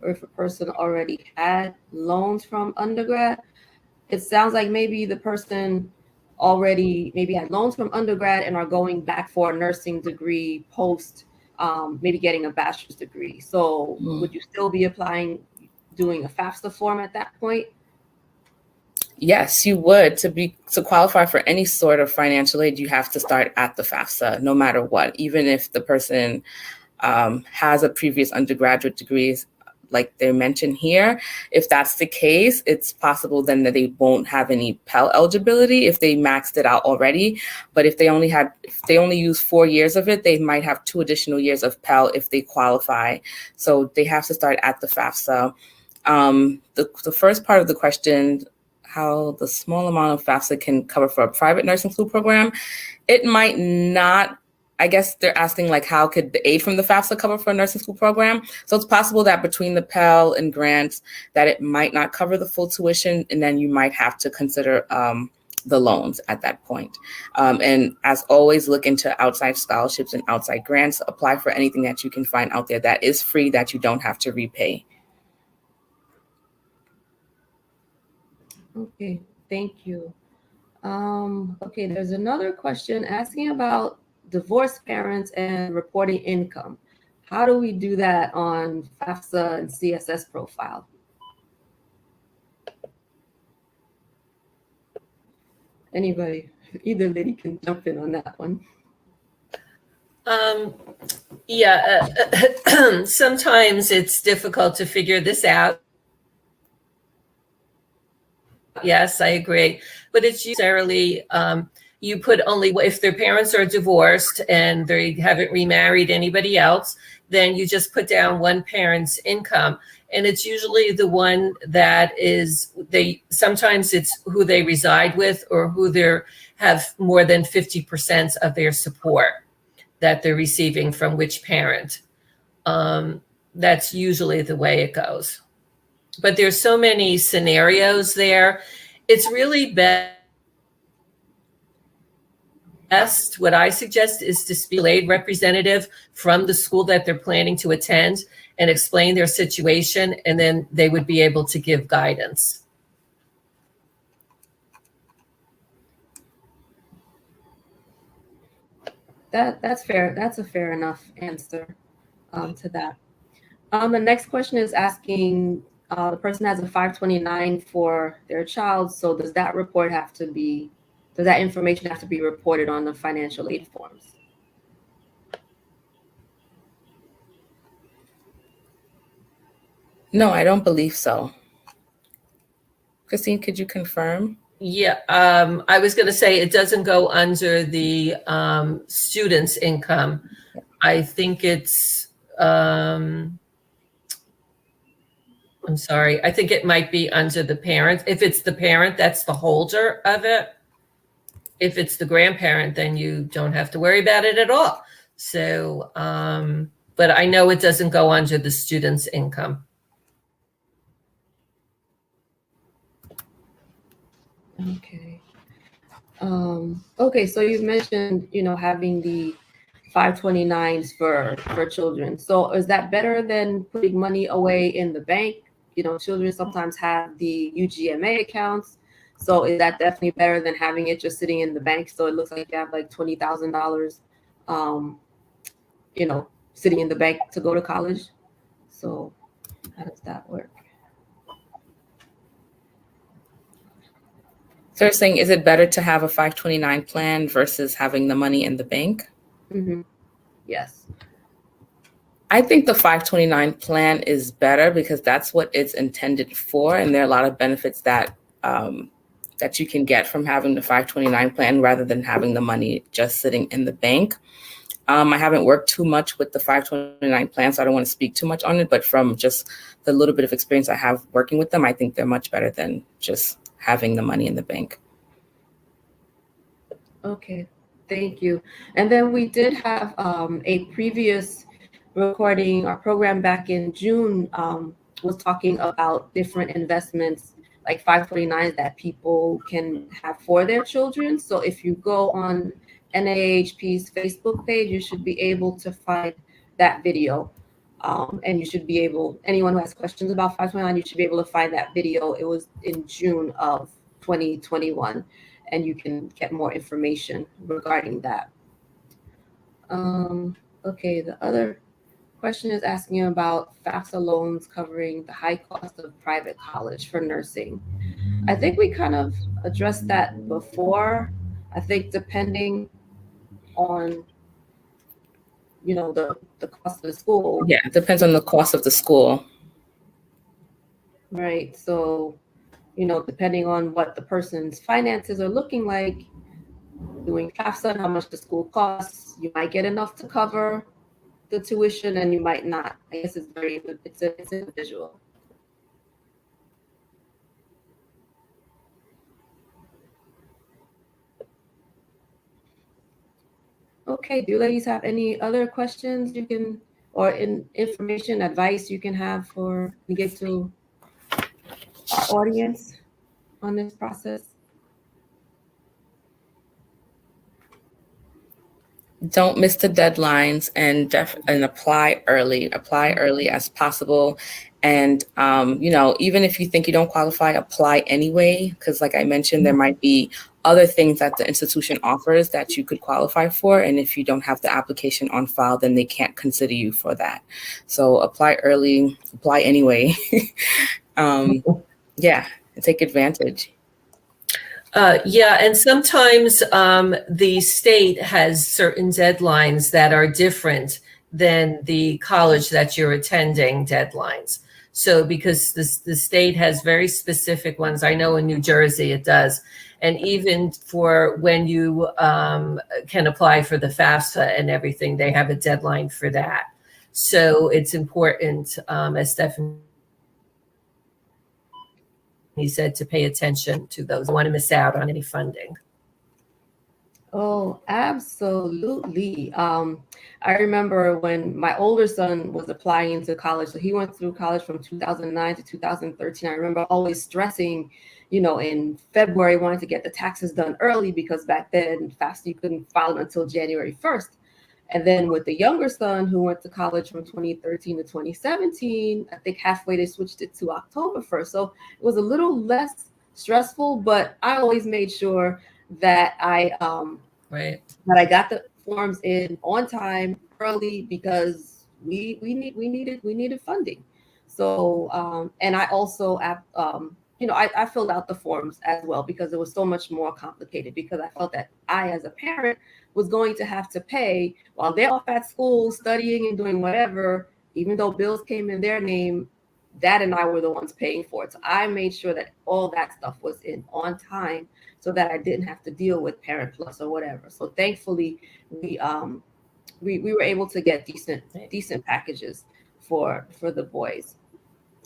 or if a person already had loans from undergrad. It sounds like maybe the person already maybe had loans from undergrad and are going back for a nursing degree post, maybe getting a bachelor's degree. So would you still be doing a FAFSA form at that point? Yes, you would. To qualify for any sort of financial aid, you have to start at the FAFSA, no matter what. Even if the person has a previous undergraduate degree, like they mentioned here, if that's the case, it's possible then that they won't have any Pell eligibility if they maxed it out already. But if they only use 4 years of it, they might have 2 additional years of Pell if they qualify. So they have to start at the FAFSA. The first part of the question, how the small amount of FAFSA can cover for a private nursing school program, it might not. I guess they're asking like, how could the aid from the FAFSA cover for a nursing school program? So it's possible that between the Pell and grants that it might not cover the full tuition, and then you might have to consider the loans at that point. And as always, look into outside scholarships and outside grants. Apply for anything that you can find out there that is free, that you don't have to repay. Okay, thank you. Okay, there's another question asking about divorced parents and reporting income. How do we do that on FAFSA and CSS Profile? Anybody, either lady can jump in on that one. Sometimes it's difficult to figure this out. Yes, I agree. But it's usually, you put only if their parents are divorced and they haven't remarried anybody else, then you just put down one parent's income. And it's usually the one that is, sometimes it's who they reside with or who they have more than 50% of their support that they're receiving from which parent. That's usually the way it goes. But there's so many scenarios there. It's really best, what I suggest is to speak to a aid representative from the school that they're planning to attend and explain their situation, and then they would be able to give guidance. That's fair. That's a fair enough answer to that. The next question is asking, the person has a 529 for their child. So does that report have to be, does that information have to be reported on the financial aid forms? No, I don't believe so. Christine, could you confirm? Yeah, I was going to say it doesn't go under the student's income. I think it's, I'm sorry, I think it might be under the parent. If it's the parent, that's the holder of it. If it's the grandparent, then you don't have to worry about it at all. So, but I know it doesn't go under the student's income. Okay. Okay, so you've mentioned, having the 529s for children. So is that better than putting money away in the bank? Children sometimes have the UGMA accounts. So is that definitely better than having it just sitting in the bank? So it looks like you have like $20,000, sitting in the bank to go to college. So how does that work? So you're saying, is it better to have a 529 plan versus having the money in the bank? Mm-hmm. Yes. I think the 529 plan is better because that's what it's intended for. And there are a lot of benefits that that you can get from having the 529 plan rather than having the money just sitting in the bank. I haven't worked too much with the 529 plan, so I don't want to speak too much on it. But from just the little bit of experience I have working with them, I think they're much better than just having the money in the bank. Okay, thank you. And then we did have a previous recording, our program back in June was talking about different investments like 529s that people can have for their children. So if you go on NAAHP's Facebook page, you should be able to find that video. And you should be able, anyone who has questions about 529, you should be able to find that video. It was in June of 2021, and you can get more information regarding that. Okay, the other question is asking about FAFSA loans covering the high cost of private college for nursing. I think we kind of addressed that before. I think depending on the cost of the school. Yeah, it depends on the cost of the school. Right. So, depending on what the person's finances are looking like, doing FAFSA and how much the school costs, you might get enough to cover the tuition and you might not. I guess it's individual. Okay, do you ladies have any other questions you can, or information, advice you can have for to give to our audience on this process? Don't miss the deadlines and apply early as possible. And, even if you think you don't qualify, apply anyway, because like I mentioned, there might be other things that the institution offers that you could qualify for. And if you don't have the application on file, then they can't consider you for that. So apply early, apply anyway. Yeah, take advantage. Yeah, and sometimes the state has certain deadlines that are different than the college that you're attending deadlines. So because the state has very specific ones, I know in New Jersey it does, And even for when you can apply for the FAFSA and everything, they have a deadline for that. So it's important, as Stephanie said, to pay attention to those who want to miss out on any funding. Oh, absolutely. I remember when my older son was applying to college, so he went through college from 2009 to 2013. I remember always stressing, in February, wanting to get the taxes done early because back then, FAFSA, you couldn't file it until January 1st. And then with the younger son who went to college from 2013 to 2017, I think halfway they switched it to October 1st. So it was a little less stressful, but I always made sure that I got the forms in on time early because we needed funding. So and I also I filled out the forms as well because it was so much more complicated because I felt that I as a parent was going to have to pay while they're off at school studying and doing whatever, even though bills came in their name. Dad and I were the ones paying for it. So I made sure that all that stuff was in on time so that I didn't have to deal with Parent Plus or whatever. So thankfully we were able to get decent packages for the boys.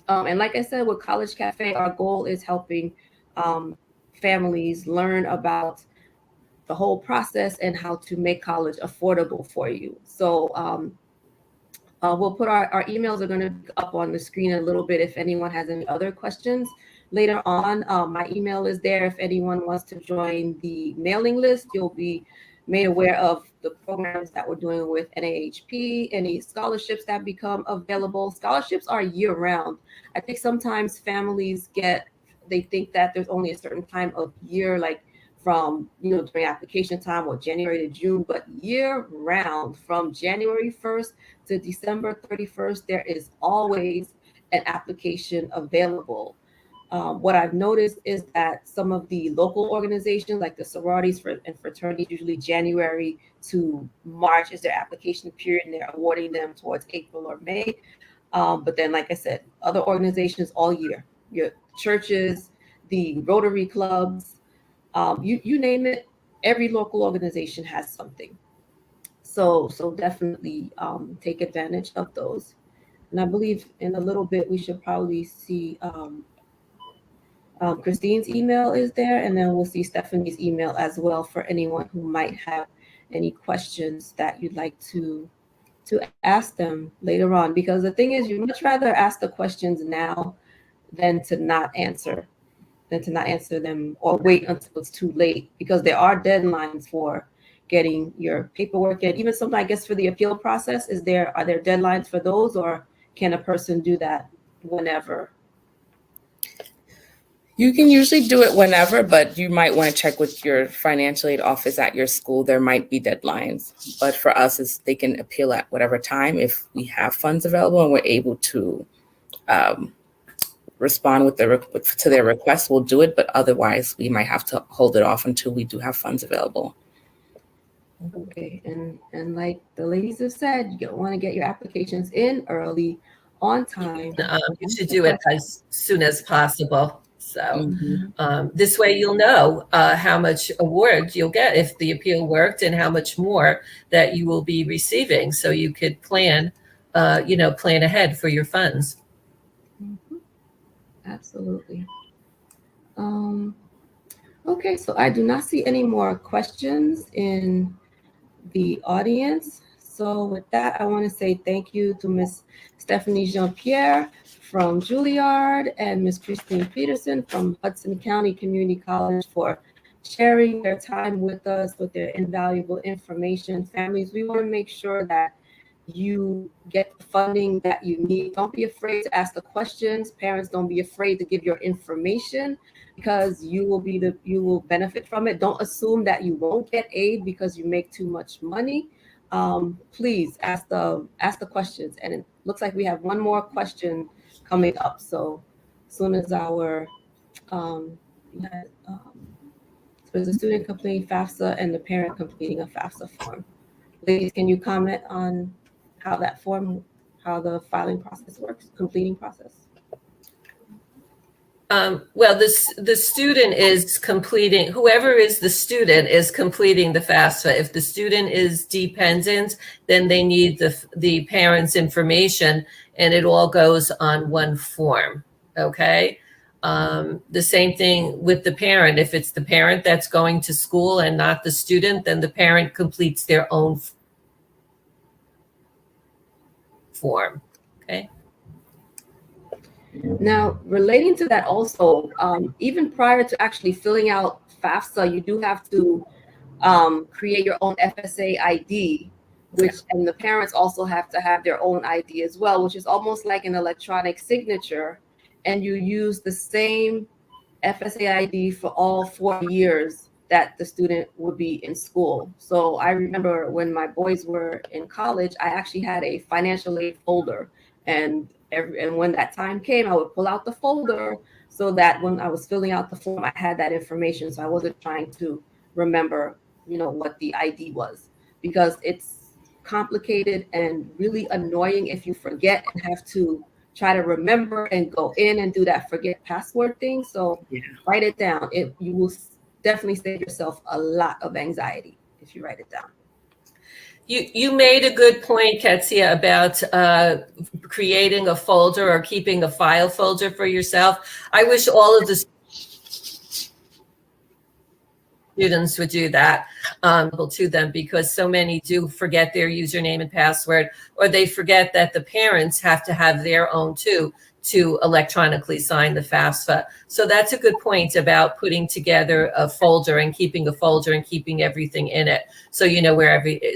And like I said, with College Cafe, our goal is helping families learn about the whole process and how to make college affordable for you. So we'll put our emails are going to be up on the screen a little bit if anyone has any other questions later on. My email is there. If anyone wants to join the mailing list, you'll be made aware of the programs that we're doing with NAAHP, any scholarships that become available. Scholarships are year round. I think sometimes families they think that there's only a certain time of year, like from, during application time or January to June, but year round from January 1st to December 31st, there is always an application available. What I've noticed is that some of the local organizations like the sororities and fraternities, usually January to March is their application period and they're awarding them towards April or May. But then, like I said, other organizations all year, your churches, the Rotary clubs, you name it, every local organization has something. So definitely take advantage of those. And I believe in a little bit, we should probably see Christine's email is there, and then we'll see Stephanie's email as well for anyone who might have any questions that you'd like to ask them later on. Because the thing is, you'd much rather ask the questions now than to not answer them or wait until it's too late, because there are deadlines for getting your paperwork in. Even sometimes, I guess, for the appeal process, are there deadlines for those, or can a person do that whenever? You can usually do it whenever, but you might want to check with your financial aid office at your school. There might be deadlines, but for us, they can appeal at whatever time. If we have funds available and we're able to respond to their request, we'll do it. But otherwise, we might have to hold it off until we do have funds available. Okay, and like the ladies have said, you want to get your applications in early, on time. You should do it as soon as possible. So this way you'll know how much award you'll get if the appeal worked and how much more that you will be receiving. So you could plan ahead for your funds. Absolutely. Okay, so I do not see any more questions in the audience. So with that, I want to say thank you to Ms. Stephanie Jean-Pierre from Juilliard and Ms. Christine Peterson from Hudson County Community College for sharing their time with us with their invaluable information. Families, we want to make sure that you get the funding that you need. Don't be afraid to ask the questions. Parents, don't be afraid to give your information, because you will benefit from it. Don't assume that you won't get aid because you make too much money. Please ask the questions. And it looks like we have one more question coming up. So as soon as so the student completing FAFSA and the parent completing a FAFSA form. Ladies, can you comment on how the filing process works, completing process? Well, the student is completing, whoever is the student is completing the FAFSA. If the student is dependent, then they need the parent's information, and it all goes on one form, okay? The same thing with the parent. If it's the parent that's going to school and not the student, then the parent completes their own form, okay? Now, relating to that also, even prior to actually filling out FAFSA, you do have to create your own FSA ID, and the parents also have to have their own ID as well, which is almost like an electronic signature. And you use the same FSA ID for all 4 years that the student would be in school. So I remember when my boys were in college, I actually had a financial aid folder, and when that time came, I would pull out the folder so that when I was filling out the form, I had that information. So I wasn't trying to remember, what the ID was, because it's complicated and really annoying if you forget and have to try to remember and go in and do that forget password thing. So write it down. You will definitely save yourself a lot of anxiety if you write it down. You made a good point, Ketsia, about creating a folder or keeping a file folder for yourself. I wish all of the students would do that to them, because so many do forget their username and password, or they forget that the parents have to have their own too to electronically sign the FAFSA. So that's a good point about putting together a folder and keeping a folder and keeping everything in it, so you know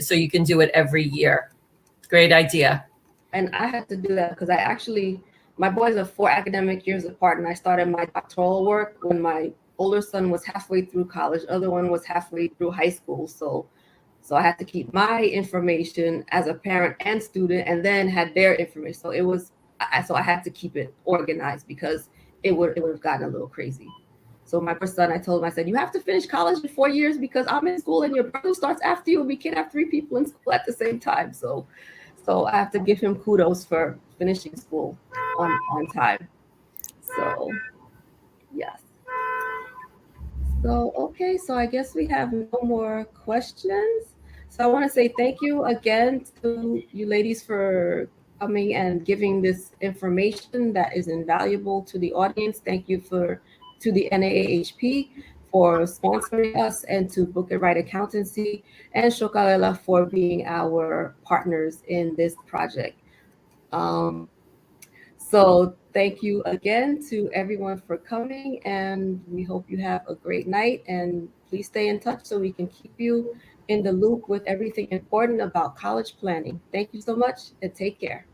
so you can do it every year. Great idea. And I had to do that because my boys are 4 academic years apart, and I started my doctoral work when my older son was halfway through college, other one was halfway through high school. So I had to keep my information as a parent and student, and then had their information. So I had to keep it organized, because it would have gotten a little crazy. So my first son, I told him, I said, you have to finish college in 4 years, because I'm in school and your brother starts after you, and we can't have 3 people in school at the same time. So I have to give him kudos for finishing school on time. So yes. So, okay, so I guess we have no more questions. So I want to say thank you again to you ladies for coming and giving this information that is invaluable to the audience. Thank you to the NAAHP for sponsoring us, and to Book It Right Accountancy and Shokalela for being our partners in this project. So thank you again to everyone for coming, and we hope you have a great night, and please stay in touch so we can keep you in the loop with everything important about college planning. Thank you so much, and take care.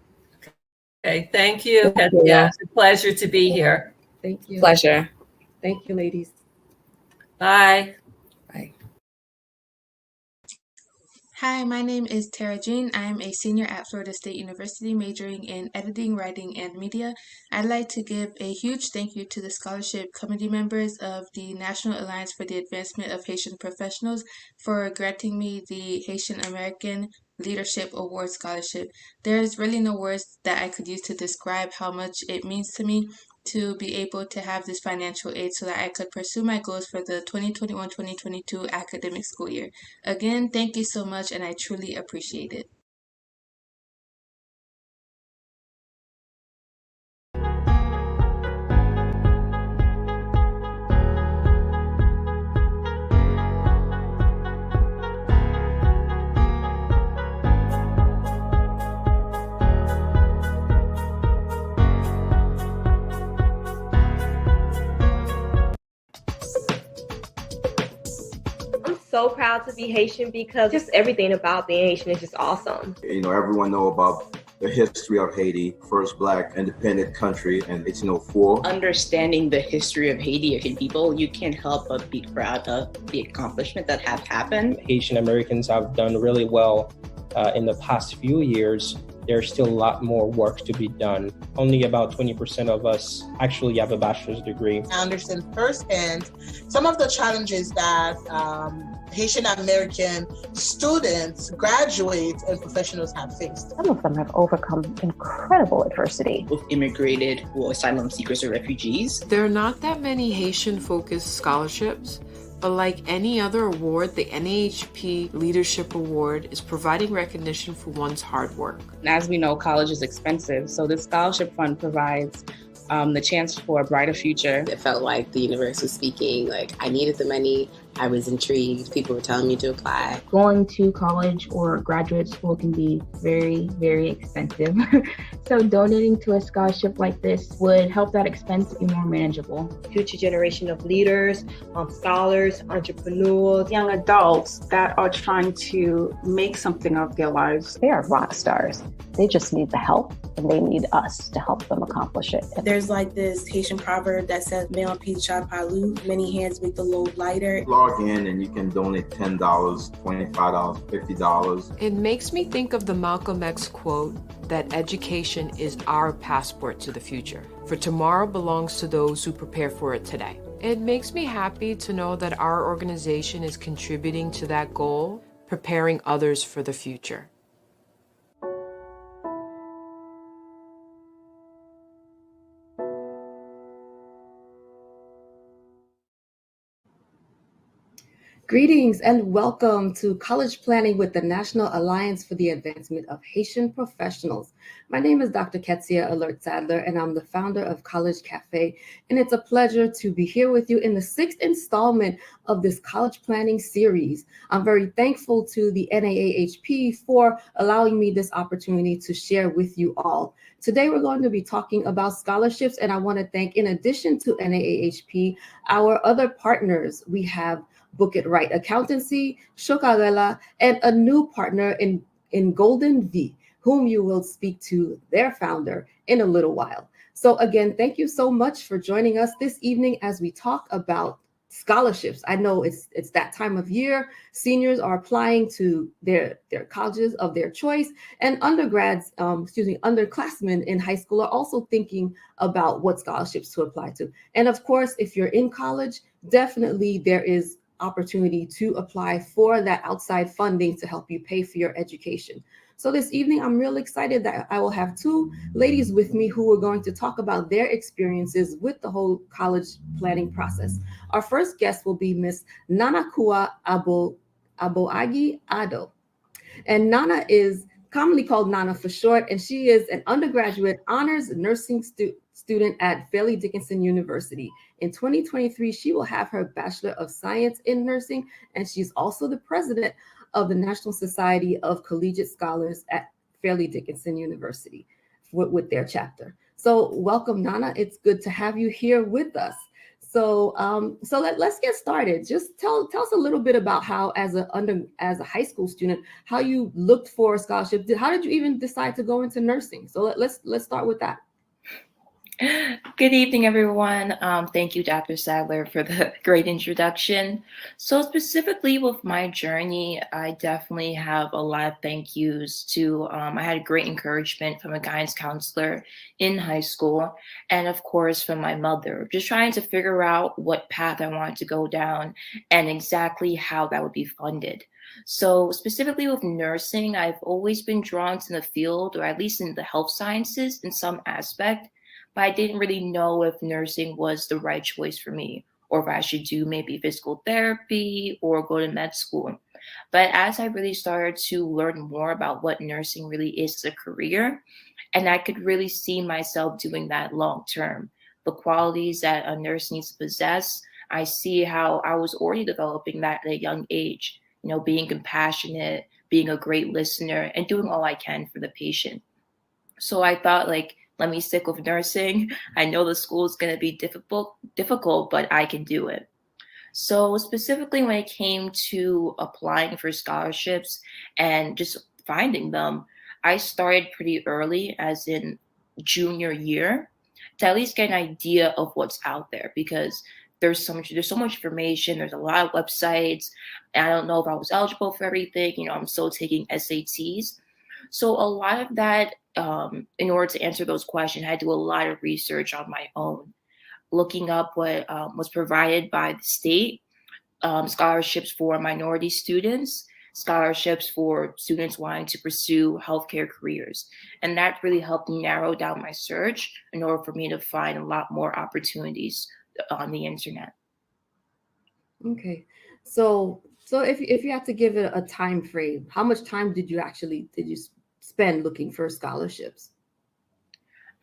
Okay, thank you. Yeah, it's a pleasure to be here. Thank you. Pleasure. Thank you, ladies. Bye. Bye. Hi, my name is Tara Jean. I'm a senior at Florida State University, majoring in editing, writing, and media. I'd like to give a huge thank you to the scholarship committee members of the National Alliance for the Advancement of Haitian Professionals for granting me the Haitian American Leadership Award Scholarship. There's really no words that I could use to describe how much it means to me to be able to have this financial aid so that I could pursue my goals for the 2021-2022 academic school year. Again, thank you so much, and I truly appreciate it. So proud to be Haitian, because just everything about being Haitian is just awesome. Everyone know about the history of Haiti, first Black independent country in 1804. Understanding the history of Haiti, Haitian people, you can't help but be proud of the accomplishment that have happened. Haitian Americans have done really well in the past few years. There's still a lot more work to be done. Only about 20% of us actually have a bachelor's degree. I understand firsthand some of the challenges that Haitian American students, graduates, and professionals have faced. Some of them have overcome incredible adversity. Both immigrated or asylum seekers or refugees. There are not that many Haitian-focused scholarships, but like any other award, the NAAHP Leadership Award is providing recognition for one's hard work. As we know, college is expensive, so this scholarship fund provides the chance for a brighter future. It felt like the universe was speaking, like I needed the money, I was intrigued, people were telling me to apply. Going to college or graduate school can be very, very expensive. So donating to a scholarship like this would help that expense be more manageable. Future generation of leaders, scholars, entrepreneurs, young adults that are trying to make something of their lives. They are rock stars. They just need the help, and they need us to help them accomplish it. There's like this Haitian proverb that says, "Mais en pile chat palu," many hands make the load lighter. Log in and you can donate $10, $25, $50. It makes me think of the Malcolm X quote that education is our passport to the future, for tomorrow belongs to those who prepare for it today. It makes me happy to know that our organization is contributing to that goal, preparing others for the future. Greetings and welcome to College Planning with the National Alliance for the Advancement of Haitian Professionals. My name is Dr. Ketsia Sadler, and I'm the founder of College Cafe. And it's a pleasure to be here with you in the 6th installment of this college planning series. I'm very thankful to the NAAHP for allowing me this opportunity to share with you all. Today, we're going to be talking about scholarships, and I want to thank, in addition to NAAHP, our other partners. We have Book It Right Accountancy, Shokarela, and a new partner in Golden V, whom you will speak to their founder in a little while. So again, thank you so much for joining us this evening as we talk about scholarships. I know it's that time of year. Seniors are applying to their colleges of their choice, and underclassmen in high school are also thinking about what scholarships to apply to. And of course, if you're in college, definitely there is opportunity to apply for that outside funding to help you pay for your education. So this evening, I'm really excited that I will have two ladies with me who are going to talk about their experiences with the whole college planning process. Our first guest will be Miss Nanakua Aboagi Ado. And Nana is commonly called Nana for short, and she is an undergraduate honors nursing student at Fairleigh Dickinson University. In 2023, she will have her Bachelor of Science in Nursing, and she's also the president of the National Society of Collegiate Scholars at Fairleigh Dickinson University with their chapter. So welcome, Nana. It's good to have you here with us. So let's get started. Just tell us a little bit about how, as a high school student, how you looked for a scholarship. How did you even decide to go into nursing? So let's start with that. Good evening, everyone. Thank you, Dr. Sadler, for the great introduction. So specifically with my journey, I definitely have a lot of thank yous to, I had great encouragement from a guidance counselor in high school, and of course from my mother, just trying to figure out what path I wanted to go down and exactly how that would be funded. So specifically with nursing, I've always been drawn to the field, or at least in the health sciences in some aspect. But I didn't really know if nursing was the right choice for me, or if I should do maybe physical therapy or go to med school. But as I really started to learn more about what nursing really is as a career, and I could really see myself doing that long term, the qualities that a nurse needs to possess, I see how I was already developing that at a young age, being compassionate, being a great listener, and doing all I can for the patient. So I thought, let me stick with nursing. I know the school is going to be difficult, but I can do it. So specifically when it came to applying for scholarships and just finding them, I started pretty early, as in junior year, to at least get an idea of what's out there, because there's so much information. There's a lot of websites. And I don't know if I was eligible for everything. I'm still taking SATs. So a lot of that, in order to answer those questions, I had to do a lot of research on my own, looking up what was provided by the state, scholarships for minority students, scholarships for students wanting to pursue healthcare careers. And that really helped me narrow down my search in order for me to find a lot more opportunities on the internet. Okay, so if you had to give it a time frame, how much time did you spend looking for scholarships?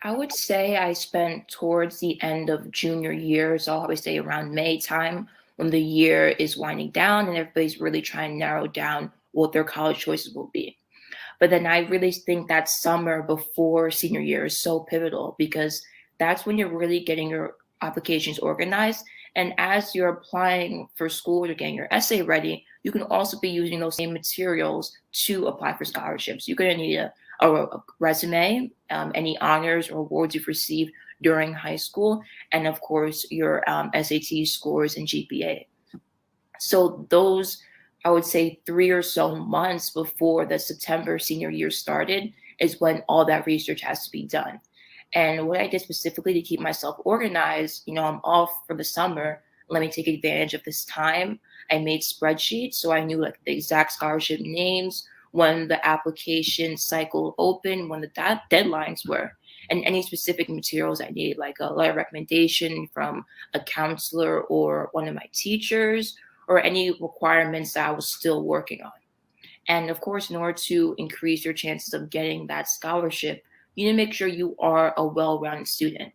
I would say I spent towards the end of junior year, so I'll always say around May time, when the year is winding down and everybody's really trying to narrow down what their college choices will be. But then I really think that summer before senior year is so pivotal, because that's when you're really getting your applications organized. And as you're applying for school, you're getting your essay ready, you can also be using those same materials to apply for scholarships. You're going to need a resume, any honors or awards you've received during high school, and of course your SAT scores and GPA. So those, I would say 3 or so months before the September senior year started is when all that research has to be done. And what I did specifically to keep myself organized, I'm off for the summer, let me take advantage of this time. I made spreadsheets, so I knew like the exact scholarship names, when the application cycle opened, when the deadlines were, and any specific materials I needed, like a letter of recommendation from a counselor or one of my teachers, or any requirements that I was still working on. And of course, in order to increase your chances of getting that scholarship, you need to make sure you are a well-rounded student.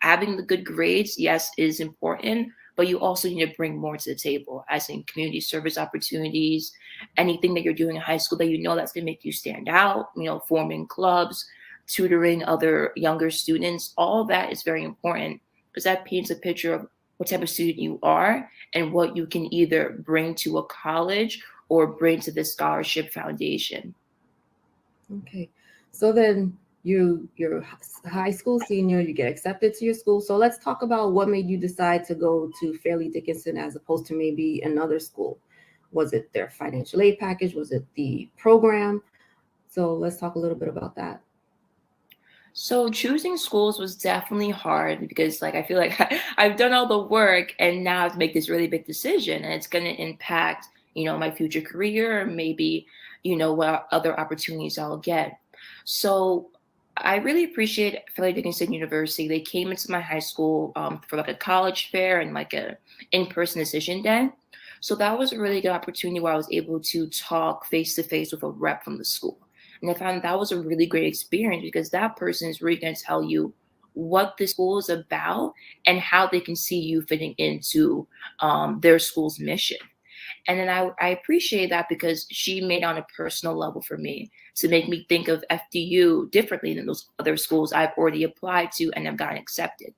Having the good grades, yes, is important, but you also need to bring more to the table, as in community service opportunities, anything that you're doing in high school that that's going to make you stand out, forming clubs, tutoring other younger students. All that is very important, because that paints a picture of what type of student you are and what you can either bring to a college or bring to the scholarship foundation. Okay, so then you're high school senior, you get accepted to your school. So let's talk about what made you decide to go to Fairleigh Dickinson as opposed to maybe another school. Was it their financial aid package? Was it the program? So let's talk a little bit about that. So choosing schools was definitely hard, because I feel like I've done all the work and now I have to make this really big decision, and it's going to impact, my future career, maybe, what other opportunities I'll get. So I really appreciate Fairleigh Dickinson University. They came into my high school for a college fair and a in-person decision day. So that was a really good opportunity where I was able to talk face-to-face with a rep from the school. And I found that was a really great experience, because that person is really going to tell you what the school is about and how they can see you fitting into their school's mission. And then I appreciate that, because she made on a personal level for me to make me think of FDU differently than those other schools I've already applied to and have gotten accepted.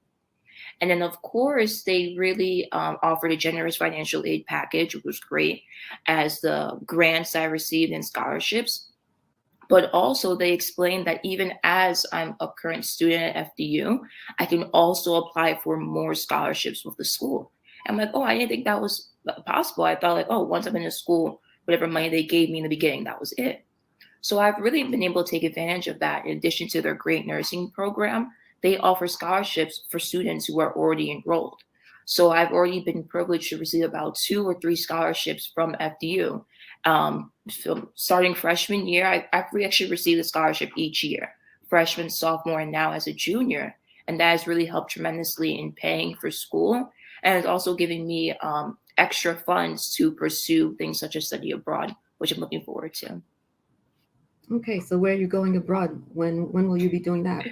And then, of course, they really offered a generous financial aid package, which was great, as the grants I received and scholarships. But also they explained that even as I'm a current student at FDU, I can also apply for more scholarships with the school. I'm like, I didn't think that was possible. I thought once I'm in a school, whatever money they gave me in the beginning, that was it. So I've really been able to take advantage of that. In addition to their great nursing program, they offer scholarships for students who are already enrolled. So I've already been privileged to receive about 2 or 3 scholarships from FDU. So starting freshman year, I've actually received a scholarship each year, freshman, sophomore, and now as a junior. And that has really helped tremendously in paying for school. And it's also giving me extra funds to pursue things such as study abroad, which I'm looking forward to. Okay, so where are you going abroad? When will you be doing that?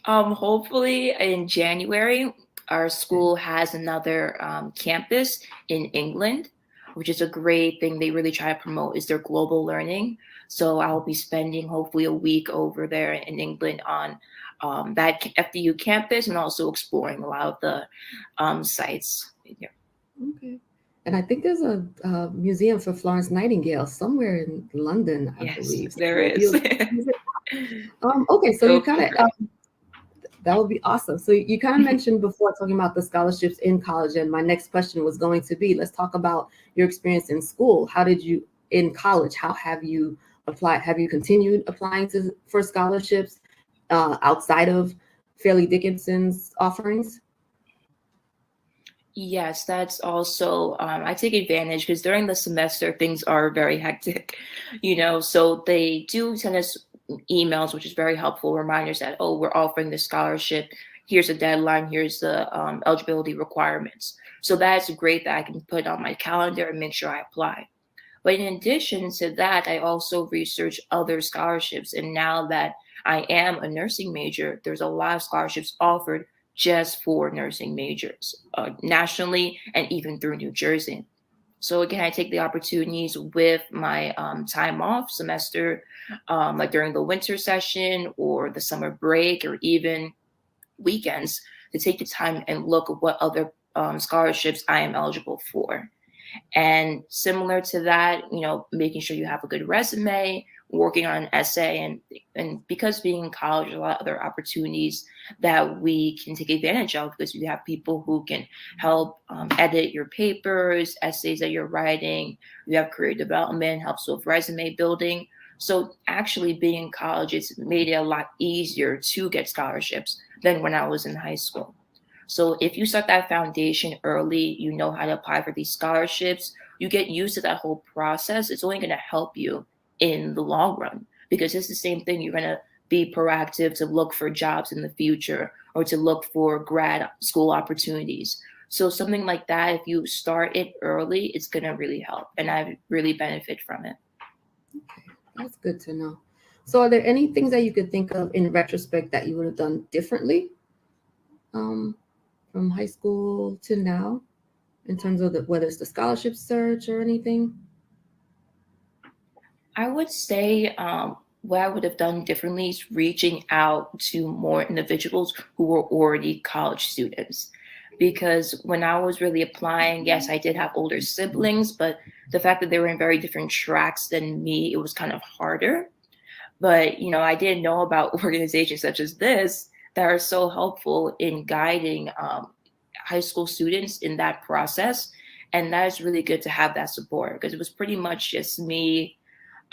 Hopefully in January. Our school has another campus in England, which is a great thing they really try to promote, is their global learning. So I'll be spending hopefully a week over there in England on that FDU campus, and also exploring a lot of the sites here. Okay. And I think there's a museum for Florence Nightingale somewhere in London, I believe. There is. Okay, so you kind of, that would be awesome. So you kind of mentioned before talking about the scholarships in college, and my next question was going to be, let's talk about your experience in school. How did you, in college, how have you applied? Have you continued applying for scholarships outside of Fairleigh Dickinson's offerings? Yes, that's also, I take advantage because during the semester, things are very hectic, so they do send us emails, which is very helpful, reminders that, oh, we're offering this scholarship. Here's a deadline. Here's the eligibility requirements. So that's great that I can put on my calendar and make sure I apply. But in addition to that, I also research other scholarships. And now that I am a nursing major, there's a lot of scholarships offered just for nursing majors nationally and even through New Jersey. So again, I take the opportunities with my time off semester, like during the winter session or the summer break or even weekends, to take the time and look at what other scholarships I am eligible for. And similar to that, making sure you have a good resume, working on an essay, and because being in college, there's a lot of other opportunities that we can take advantage of because you have people who can help edit your papers, essays that you're writing. You have career development, helps with resume building. So actually being in college, it's made it a lot easier to get scholarships than when I was in high school. So if you start that foundation early, you know how to apply for these scholarships, you get used to that whole process, it's only going to help you in the long run because it's the same thing. You're going to be proactive to look for jobs in the future or to look for grad school opportunities. So something like that, if you start it early, it's going to really help. And I really benefit from it. Okay, that's good to know. So are there any things that you could think of in retrospect that you would have done differently? From high school to now, in terms of whether it's the scholarship search or anything? I would say what I would have done differently is reaching out to more individuals who were already college students. Because when I was really applying, yes, I did have older siblings, but the fact that they were in very different tracks than me, it was kind of harder. But, I didn't know about organizations such as this that are so helpful in guiding high school students in that process. And that is really good to have that support because it was pretty much just me,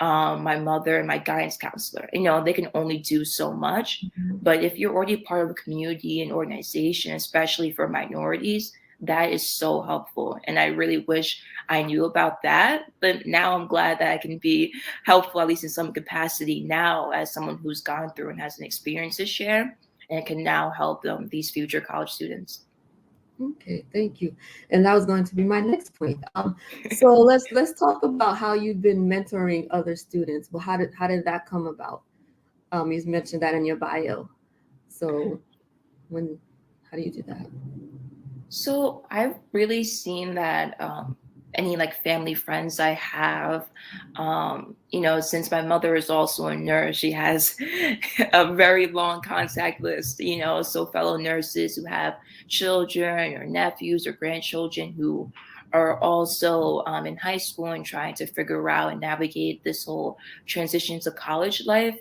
my mother, and my guidance counselor. They can only do so much. But if you're already part of a community and organization, especially for minorities, that is so helpful. And I really wish I knew about that. But now I'm glad that I can be helpful, at least in some capacity now, as someone who's gone through and has an experience to share and can now help these future college students. Okay, thank you. And that was going to be my next point. So let's talk about how you've been mentoring other students. Well, how did that come about? You mentioned that in your bio. So how do you do that? So I've really seen that any family friends I have, since my mother is also a nurse, she has a very long contact list, so fellow nurses who have children or nephews or grandchildren who are also in high school and trying to figure out and navigate this whole transition to college life.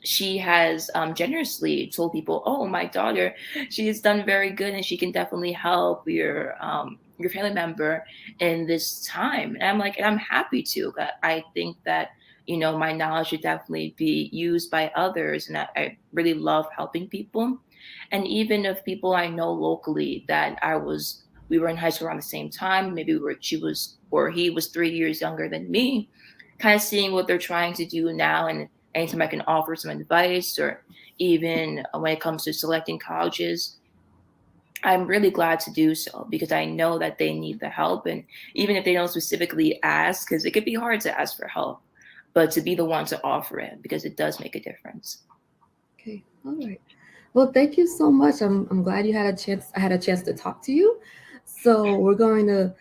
She has generously told people, oh, my daughter, she has done very good and she can definitely help your family member in this time. And I'm happy to. I think that, my knowledge should definitely be used by others. And I really love helping people. And even if people I know locally that we were in high school around the same time, maybe he was 3 years younger than me, kind of seeing what they're trying to do now. And anytime I can offer some advice or even when it comes to selecting colleges, I'm really glad to do so because I know that they need the help. And even if they don't specifically ask, because it could be hard to ask for help, but to be the one to offer it because it does make a difference. Okay. All right. Well, thank you so much. I'm glad I had a chance to talk to you. So we're going to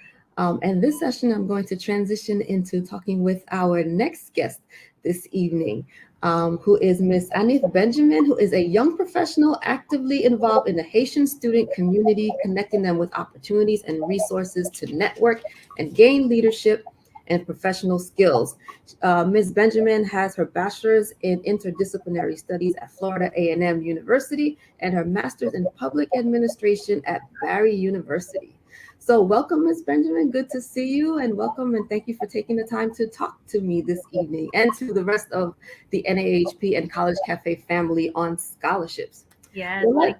end this session. I'm going to transition into talking with our next guest this evening, who is Ms. Anith Benjamin, who is a young professional actively involved in the Haitian student community, connecting them with opportunities and resources to network and gain leadership and professional skills. Ms. Benjamin has her bachelor's in interdisciplinary studies at Florida A&M University and her master's in public administration at Barry University. So welcome, Ms. Benjamin. Good to see you, and welcome, and thank you for taking the time to talk to me this evening and to the rest of the NAAHP and College Cafe family on scholarships. Yes. Well,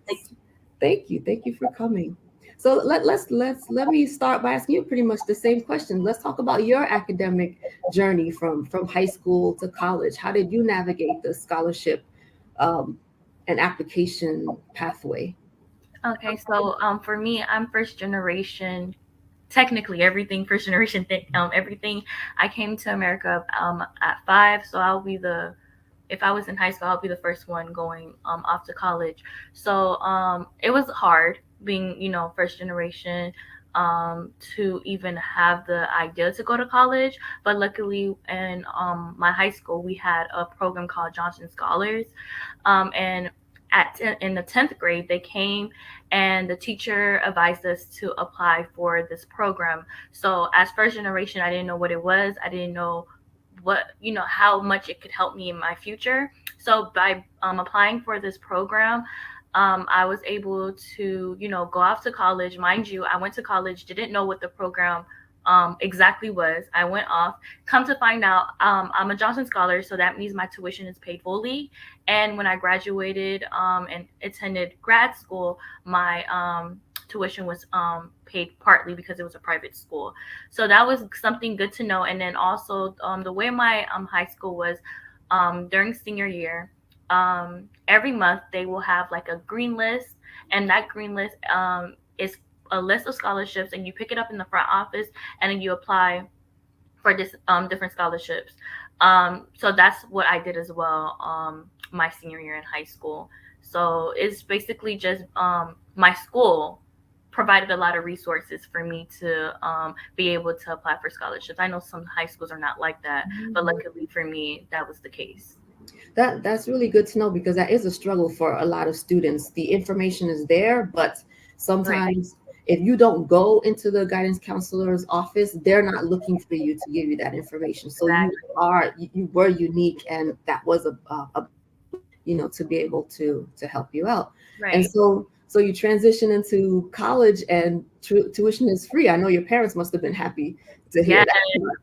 thank you for coming. So let me start by asking you pretty much the same question. Let's talk about your academic journey from high school to college. How did you navigate the scholarship and application pathway? Okay, so for me, I'm first generation. Technically, everything first generation. Everything. I came to America at 5, so I'll be the. If I was in high school, I'll be the first one going off to college. So it was hard being, first generation to even have the idea to go to college. But luckily, in my high school, we had a program called Johnson Scholars, and in the 10th grade, they came and the teacher advised us to apply for this program. So as first generation, I didn't know what it was. I didn't know how much it could help me in my future. So by applying for this program, I was able to, go off to college. Mind you, I went to college, didn't know what the program exactly was. I went off. Come to find out, I'm a Johnson Scholar, so that means my tuition is paid fully. And when I graduated and attended grad school, my tuition was paid partly because it was a private school. So that was something good to know. And then also the way my high school was during senior year, every month they will have like a green list, and that green list is a list of scholarships, and you pick it up in the front office and then you apply for this different scholarships. So that's what I did as well my senior year in high school. So it's basically just my school provided a lot of resources for me to be able to apply for scholarships. I know some high schools are not like that, but luckily for me, that was the case. That's really good to know, because that is a struggle for a lot of students. The information is there, but sometimes if you don't go into the guidance counselor's office, they're not looking for you to give you that information. So you were unique, and that was a to be able to help you out. Right. And so you transition into college, and tuition is free. I know your parents must have been happy to hear that.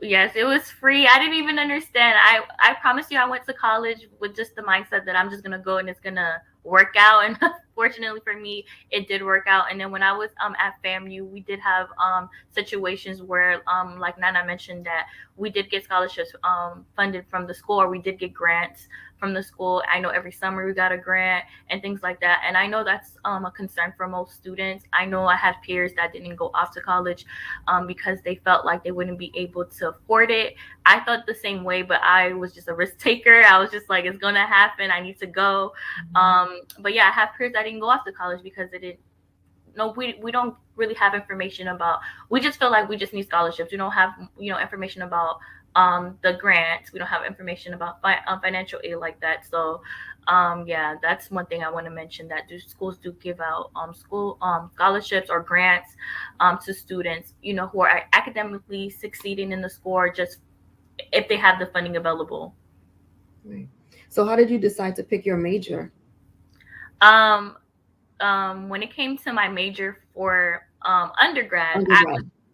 Yes, it was free. I didn't even understand. I promise you, I went to college with just the mindset that I'm just gonna go and it's gonna work out. And fortunately for me, it did work out. And then when I was at FAMU, we did have situations where like Nana mentioned, that we did get scholarships funded from the school, or we did get grants from the school. I know every summer we got a grant and things like that. And I know that's a concern for most students. I know I had peers that didn't go off to college because they felt like they wouldn't be able to afford it. I thought the same way, but I was just a risk taker. I was just like, it's gonna happen, I need to go. But yeah, I have peers that didn't go off to college because they didn't. No, we don't really have information about. We just feel like we just need scholarships. We don't have information about the grants. We don't have information about financial aid like that. So yeah, that's one thing I want to mention, that schools do give out school scholarships or grants to students who are academically succeeding in the school, or just if they have the funding available. Right. So how did you decide to pick your major? When it came to my major for undergrad.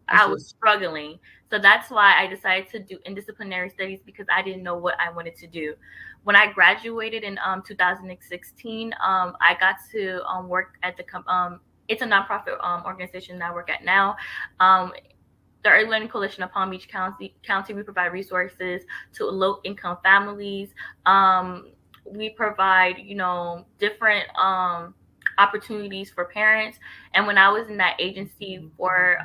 I was struggling. So that's why I decided to do interdisciplinary studies, because I didn't know what I wanted to do. When I graduated in 2016, I got to work at the it's a nonprofit organization that I work at now. The Early Learning Coalition of Palm Beach County, we provide resources to low-income families. We provide, different opportunities for parents. And when I was in that agency for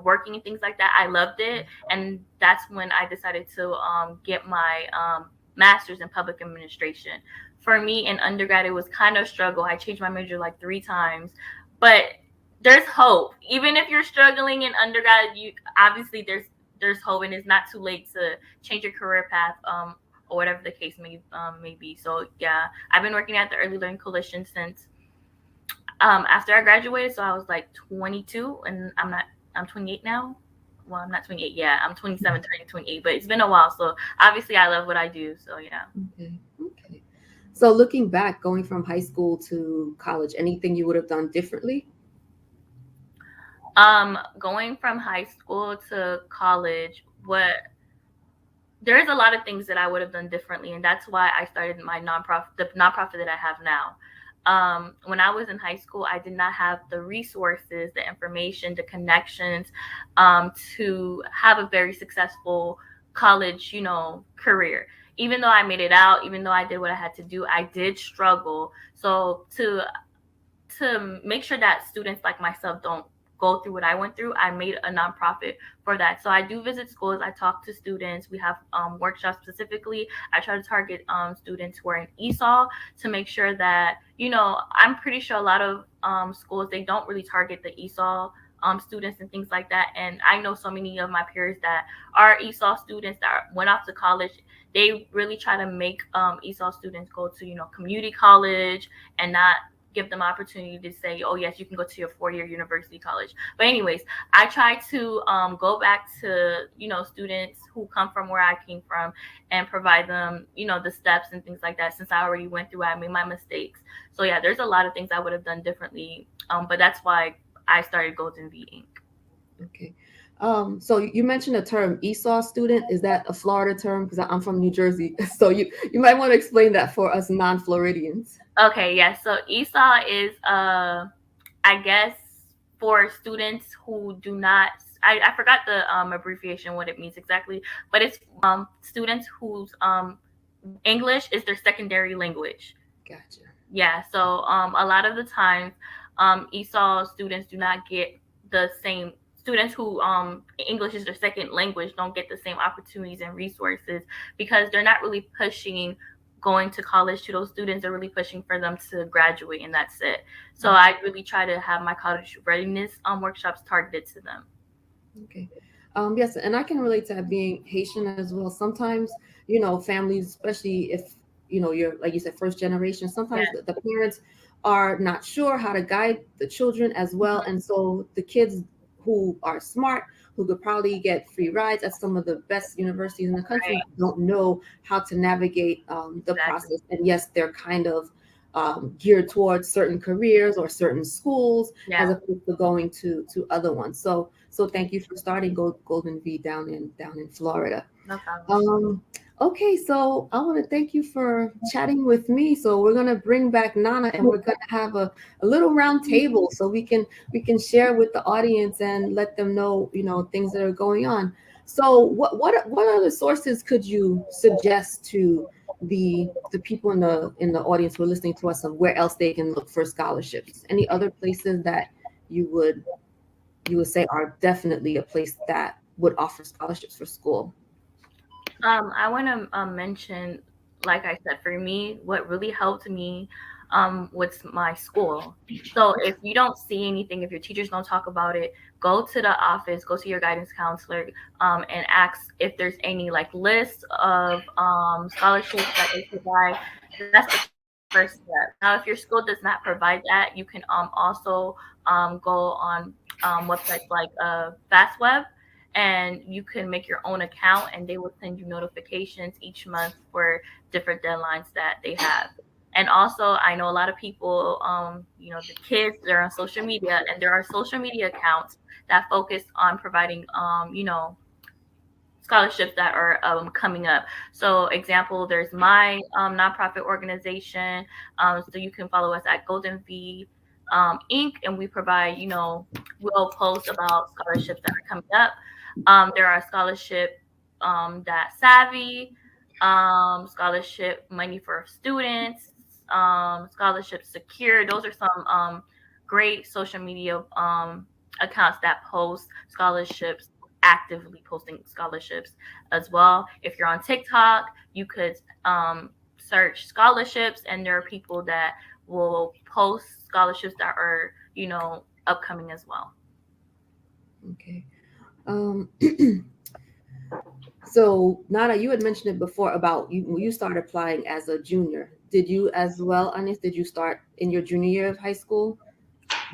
working and things like that, I loved it. And that's when I decided to get my master's in public administration. For me in undergrad, it was kind of a struggle. I changed my major like 3 times, but there's hope. Even if you're struggling in undergrad, obviously there's hope, and it's not too late to change your career path or whatever the case may be. So yeah, I've been working at the Early Learning Coalition since after I graduated. So I was like 22, and I'm 28 now. Well, I'm not 28 yet. I'm 27, turning 28, but it's been a while. So obviously I love what I do. So yeah. Okay. So looking back, going from high school to college, anything you would have done differently? Going from high school to college, there's a lot of things that I would have done differently, and that's why I started my nonprofit, the nonprofit that I have now. when I was in high school, I did not have the resources, the information, the connections to have a very successful college, career. Even though I made it out, even though I did what I had to do, I did struggle. So to make sure that students like myself don't go through what I went through, I made a nonprofit for that. So I do visit schools, I talk to students, we have workshops specifically. I try to target students who are in ESOL to make sure that, I'm pretty sure a lot of schools, they don't really target the ESOL students and things like that. And I know so many of my peers that are ESOL students that went off to college. They really try to make ESOL students go to, community college and not give them opportunity to say, oh yes, you can go to your 4-year university college. But anyways, I try to go back to, students who come from where I came from and provide them, the steps and things like that. Since I already went through, I made my mistakes. So yeah, there's a lot of things I would have done differently. But that's why I started Golden V Inc. Okay. So you mentioned the term ESOL student. Is that a Florida term? Because I'm from New Jersey. So you might want to explain that for us non-Floridians. Okay, yes. So ESOL is, I guess, for students who do not, I forgot the abbreviation, what it means exactly, but it's students whose English is their secondary language. Gotcha. Yeah, so a lot of the times ESOL students do not get the same, students who English is their second language don't get the same opportunities and resources because they're not really pushing going to college to those students. They're really pushing for them to graduate, and that's it. So I really try to have my college readiness workshops targeted to them. Okay. Yes, and I can relate to that being Haitian as well. Sometimes, families, especially if, you're, like you said, first generation, sometimes the parents are not sure how to guide the children as well. And so the kids who are smart, who could probably get free rides at some of the best universities in the country, don't know how to navigate the process. And yes, they're kind of geared towards certain careers or certain schools as opposed to going to other ones. So thank you for starting Golden V down in Florida. No problem. Okay, so I want to thank you for chatting with me. So we're going to bring back Nana, and we're going to have a little round table so we can share with the audience and let them know, things that are going on. So what other sources could you suggest to the people in the audience who are listening to us of where else they can look for scholarships? Any other places that you would say are definitely a place that would offer scholarships for school? I want to mention, like I said, for me, what really helped me was my school. So if you don't see anything, if your teachers don't talk about it, go to the office, go to your guidance counselor, and ask if there's any list of scholarships that they provide. That's the first step. Now, if your school does not provide that, you can also go on websites like FastWeb. And you can make your own account, and they will send you notifications each month for different deadlines that they have. And also, I know a lot of people, the kids, they're on social media, and there are social media accounts that focus on providing, scholarships that are coming up. So, example, there's my nonprofit organization. So you can follow us at Golden V Inc. And we provide, we'll post about scholarships that are coming up. There are scholarship that Savvy, scholarship money for students, scholarship secure. Those are some great social media accounts that post scholarships, actively posting scholarships as well. If you're on TikTok, you could search scholarships, and there are people that will post scholarships that are, upcoming as well. Okay. So Nana, you had mentioned it before about you started applying as a junior. Did you as well, Anis? Did you start in your junior year of high school?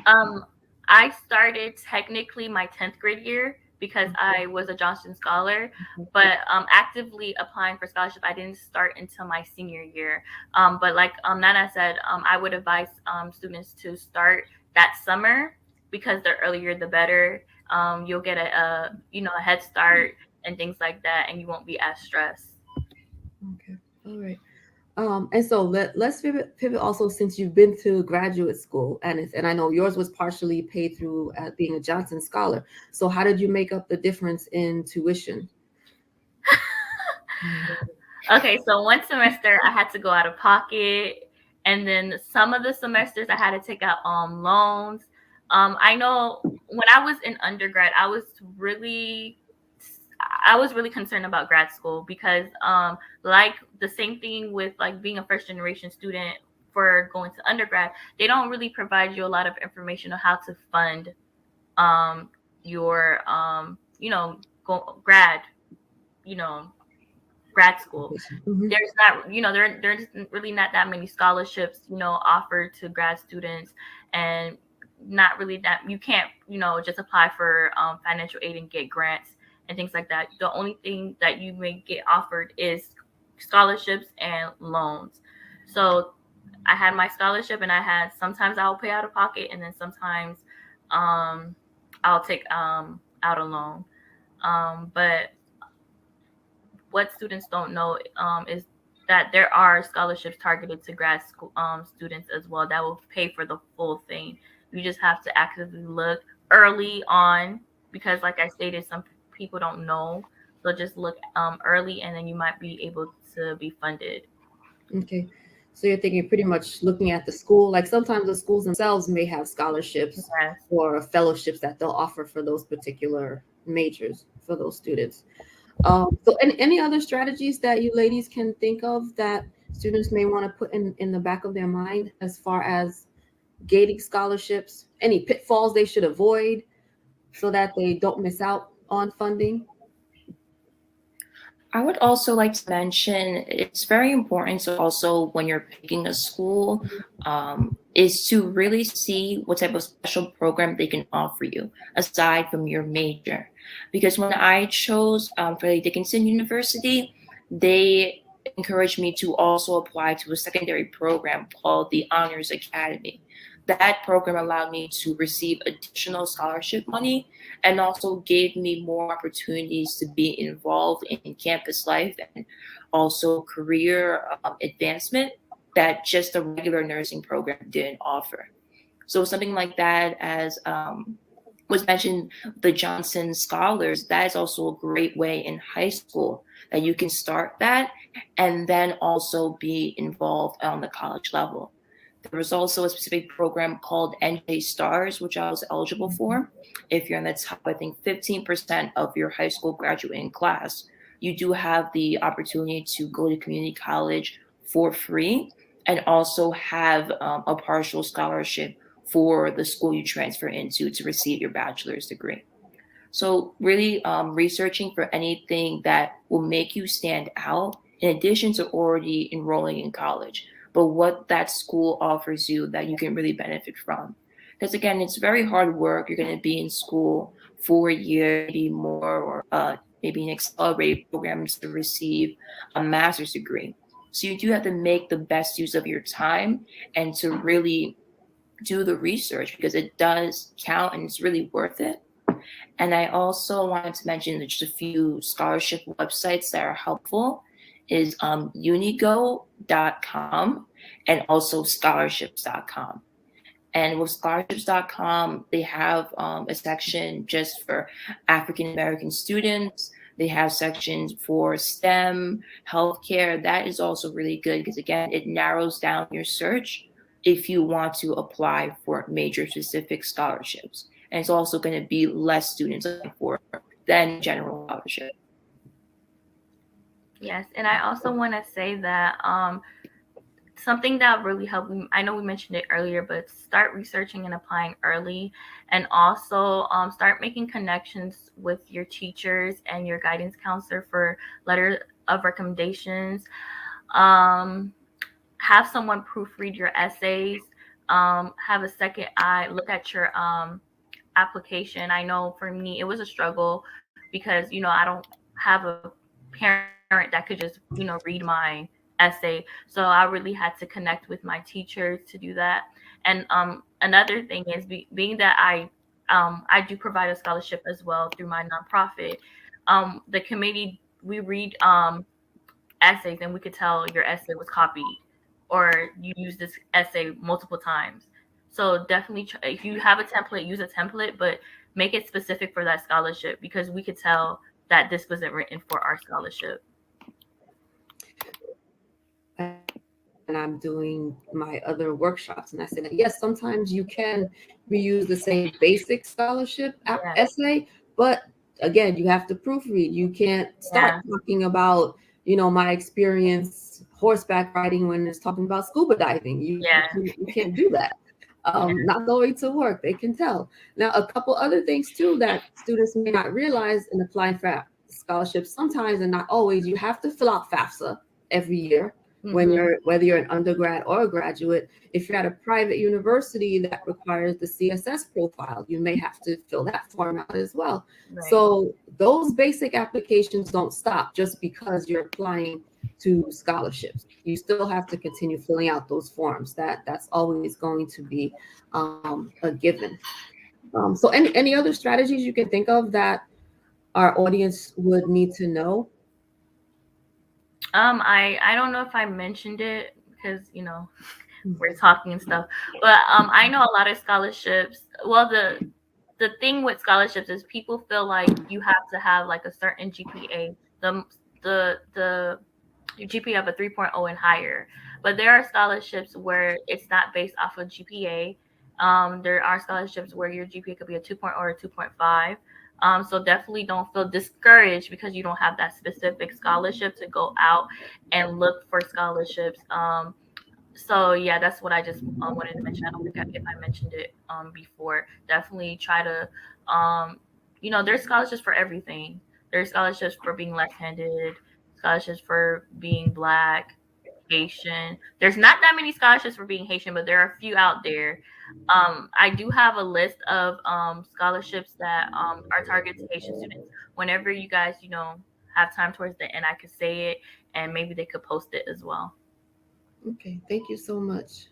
I started technically my 10th grade year because I was a Johnston Scholar, but actively applying for scholarship, I didn't start until my senior year. But like Nana said, I would advise students to start that summer because the earlier the better. You'll get a head start and things like that, and you won't be as stressed. Okay, all right. And so let's pivot also, since you've been to graduate school, and I know yours was partially paid through being a Johnson Scholar. So how did you make up the difference in tuition? Okay, so one semester I had to go out of pocket, and then some of the semesters I had to take out loans. I know when I was in undergrad, I was really concerned about grad school because like the same thing with like being a first generation student for going to undergrad, they don't really provide you a lot of information on how to fund your grad school. There's not, there's really not that many scholarships, offered to grad students, and not really that you can't, just apply for financial aid and get grants and things like that. The only thing that you may get offered is scholarships and loans. So I had my scholarship, and I had, sometimes I'll pay out of pocket, and then sometimes I'll take out a loan. But what students don't know is that there are scholarships targeted to grad school students as well that will pay for the full thing. You just have to actively look early on, because like I stated, some people don't know. So just look early, and then you might be able to be funded. Okay. So you're thinking pretty much looking at the school, like sometimes the schools themselves may have scholarships or fellowships that they'll offer for those particular majors for those students. So any other strategies that you ladies can think of that students may want to put in the back of their mind as far as gating scholarships, any pitfalls they should avoid so that they don't miss out on funding? I would also like to mention it's very important to also, when you're picking a school, is to really see what type of special program they can offer you aside from your major. Because when I chose for Dickinson University, they encouraged me to also apply to a secondary program called the Honors Academy. That program allowed me to receive additional scholarship money and also gave me more opportunities to be involved in campus life and also career advancement that just a regular nursing program didn't offer. So something like that, as was mentioned, the Johnson Scholars, that is also a great way in high school that you can start that and then also be involved on the college level. There was also a specific program called NJ Stars, which I was eligible for. If you're in the top, I think 15% of your high school graduating class, you do have the opportunity to go to community college for free and also have a partial scholarship for the school you transfer into to receive your bachelor's degree. So really researching for anything that will make you stand out in addition to already enrolling in college, but what that school offers you that you can really benefit from. Because again, it's very hard work. You're going to be in school for a year, maybe more, or maybe an accelerated program to receive a master's degree. So you do have to make the best use of your time and to really do the research, because it does count and it's really worth it. And I also wanted to mention just a few scholarship websites that are helpful is unigo.com and also scholarships.com. And with scholarships.com, they have a section just for African American students. They have sections for STEM, healthcare. That is also really good because, again, it narrows down your search if you want to apply for major specific scholarships. And it's also going to be less students for than general scholarship. Yes, and I also want to say that something that really helped, I know we mentioned it earlier, but start researching and applying early, and also start making connections with your teachers and your guidance counselor for letter of recommendations. Have someone proofread your essays. Have a second eye, look at your application. I know for me, it was a struggle because, I don't have a parent that could just, read my essay. So I really had to connect with my teachers to do that. And another thing is being that I do provide a scholarship as well through my nonprofit. The committee, we read essays and we could tell your essay was copied or you used this essay multiple times. So definitely, if you have a template, use a template, but make it specific for that scholarship because we could tell that this wasn't written for our scholarship. And I'm doing my other workshops, and I said, yes, sometimes you can reuse the same basic scholarship essay, but again, you have to proofread. You can't start talking about, my experience horseback riding when it's talking about scuba diving. You can't do that. Not going to work, they can tell. Now, a couple other things too that students may not realize in applying for scholarships, sometimes and not always, you have to fill out Fafsa every year. When whether you're an undergrad or a graduate. If you're at a private university that requires the CSS profile, you may have to fill that form out as well. Right. So those basic applications don't stop just because you're applying to scholarships. You still have to continue filling out those forms. That's always going to be a given. So any other strategies you can think of that our audience would need to know? I don't know if I mentioned it because, we're talking and stuff, but I know a lot of scholarships. Well, the thing with scholarships is people feel like you have to have like a certain GPA, the GPA of a 3.0 and higher, but there are scholarships where it's not based off of GPA. There are scholarships where your GPA could be a 2.0 or 2.5. So definitely don't feel discouraged because you don't have that specific scholarship to go out and look for scholarships. So yeah, that's what I just wanted to mention. I don't think if I mentioned it before. Definitely try to, there's scholarships for everything. There's scholarships for being left-handed, scholarships for being Black, Haitian. There's not that many scholarships for being Haitian, but there are a few out there. I do have a list of scholarships that are targeted to Haitian students. Whenever you guys, have time towards the end, I could say it and maybe they could post it as well. Okay, thank you so much.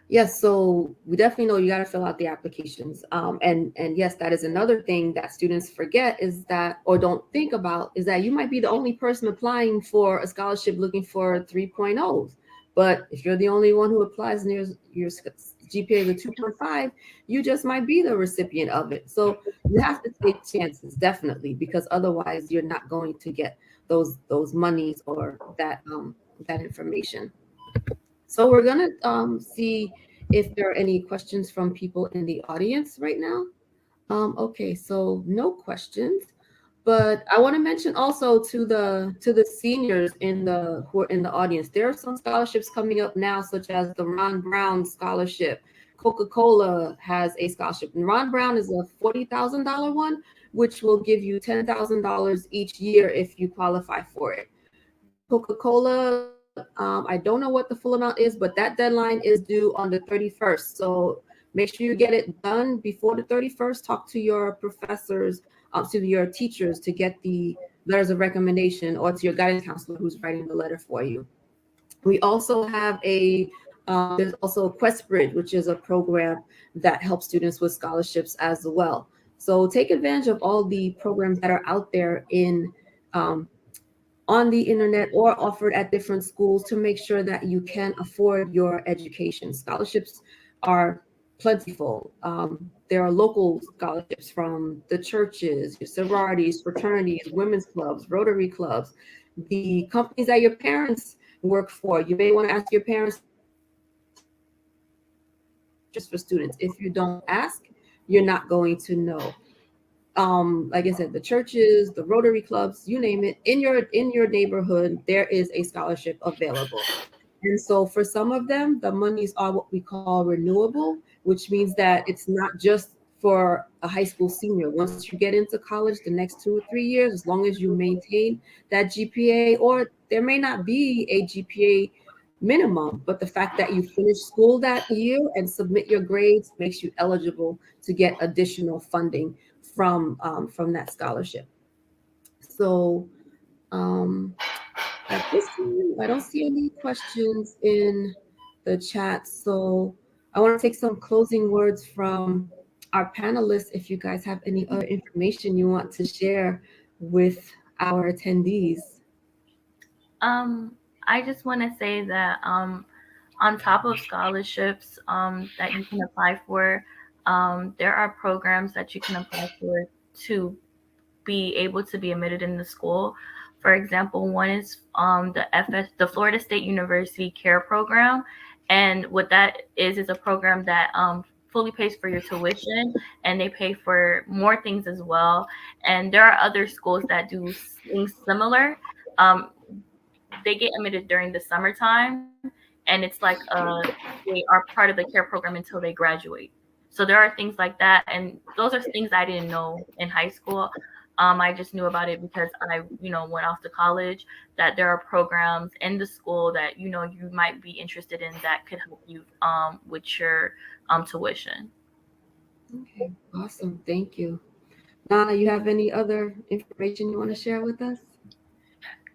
Yes, so we definitely know you got to fill out the applications. And yes, that is another thing that students forget is that, or don't think about, is that you might be the only person applying for a scholarship looking for 3.0s. But if you're the only one who applies and your GPA is a 2.5, you just might be the recipient of it. So you have to take chances, definitely, because otherwise you're not going to get those monies or that information. So we're going to see if there are any questions from people in the audience right now. Okay, so no questions. But I want to mention also to the seniors who are in the audience, there are some scholarships coming up now, such as the Ron Brown Scholarship. Coca-Cola has a scholarship, and Ron Brown is a $40,000 one, which will give you $10,000 each year if you qualify for it. Coca-Cola, I don't know what the full amount is, but that deadline is due on the 31st. So make sure you get it done before the 31st. Talk to your professors, to your teachers to get the letters of recommendation, or to your guidance counselor who's writing the letter for you. We also have there's also a QuestBridge, which is a program that helps students with scholarships as well. So take advantage of all the programs that are out there on the internet or offered at different schools to make sure that you can afford your education. Scholarships are plentiful. There are local scholarships from the churches, your sororities, fraternities, women's clubs, Rotary clubs, the companies that your parents work for. You may want to ask your parents just for students. If you don't ask, you're not going to know. Like I said, the churches, the Rotary clubs, you name it, in your neighborhood, there is a scholarship available. And so for some of them, the monies are what we call renewable, which means that it's not just for a high school senior. Once you get into college, the next 2 or 3 years, as long as you maintain that GPA, or there may not be a GPA minimum, but the fact that you finish school that year and submit your grades makes you eligible to get additional funding from that scholarship. So at this time, I don't see any questions in the chat. So I want to take some closing words from our panelists. If you guys have any other information you want to share with our attendees. I just want to say that on top of scholarships that you can apply for, there are programs that you can apply for to be able to be admitted in the school. For example, one is the Florida State University CARE program, and what that is a program that fully pays for your tuition, and they pay for more things as well. And there are other schools that do things similar. They get admitted during the summertime, and it's like they are part of the CARE program until they graduate. So there are things like that, and those are things I didn't know in high school. I just knew about it because I, went off to college, that there are programs in the school that, you might be interested in that could help you with your tuition. Okay, awesome. Thank you. Nana, you have any other information you want to share with us?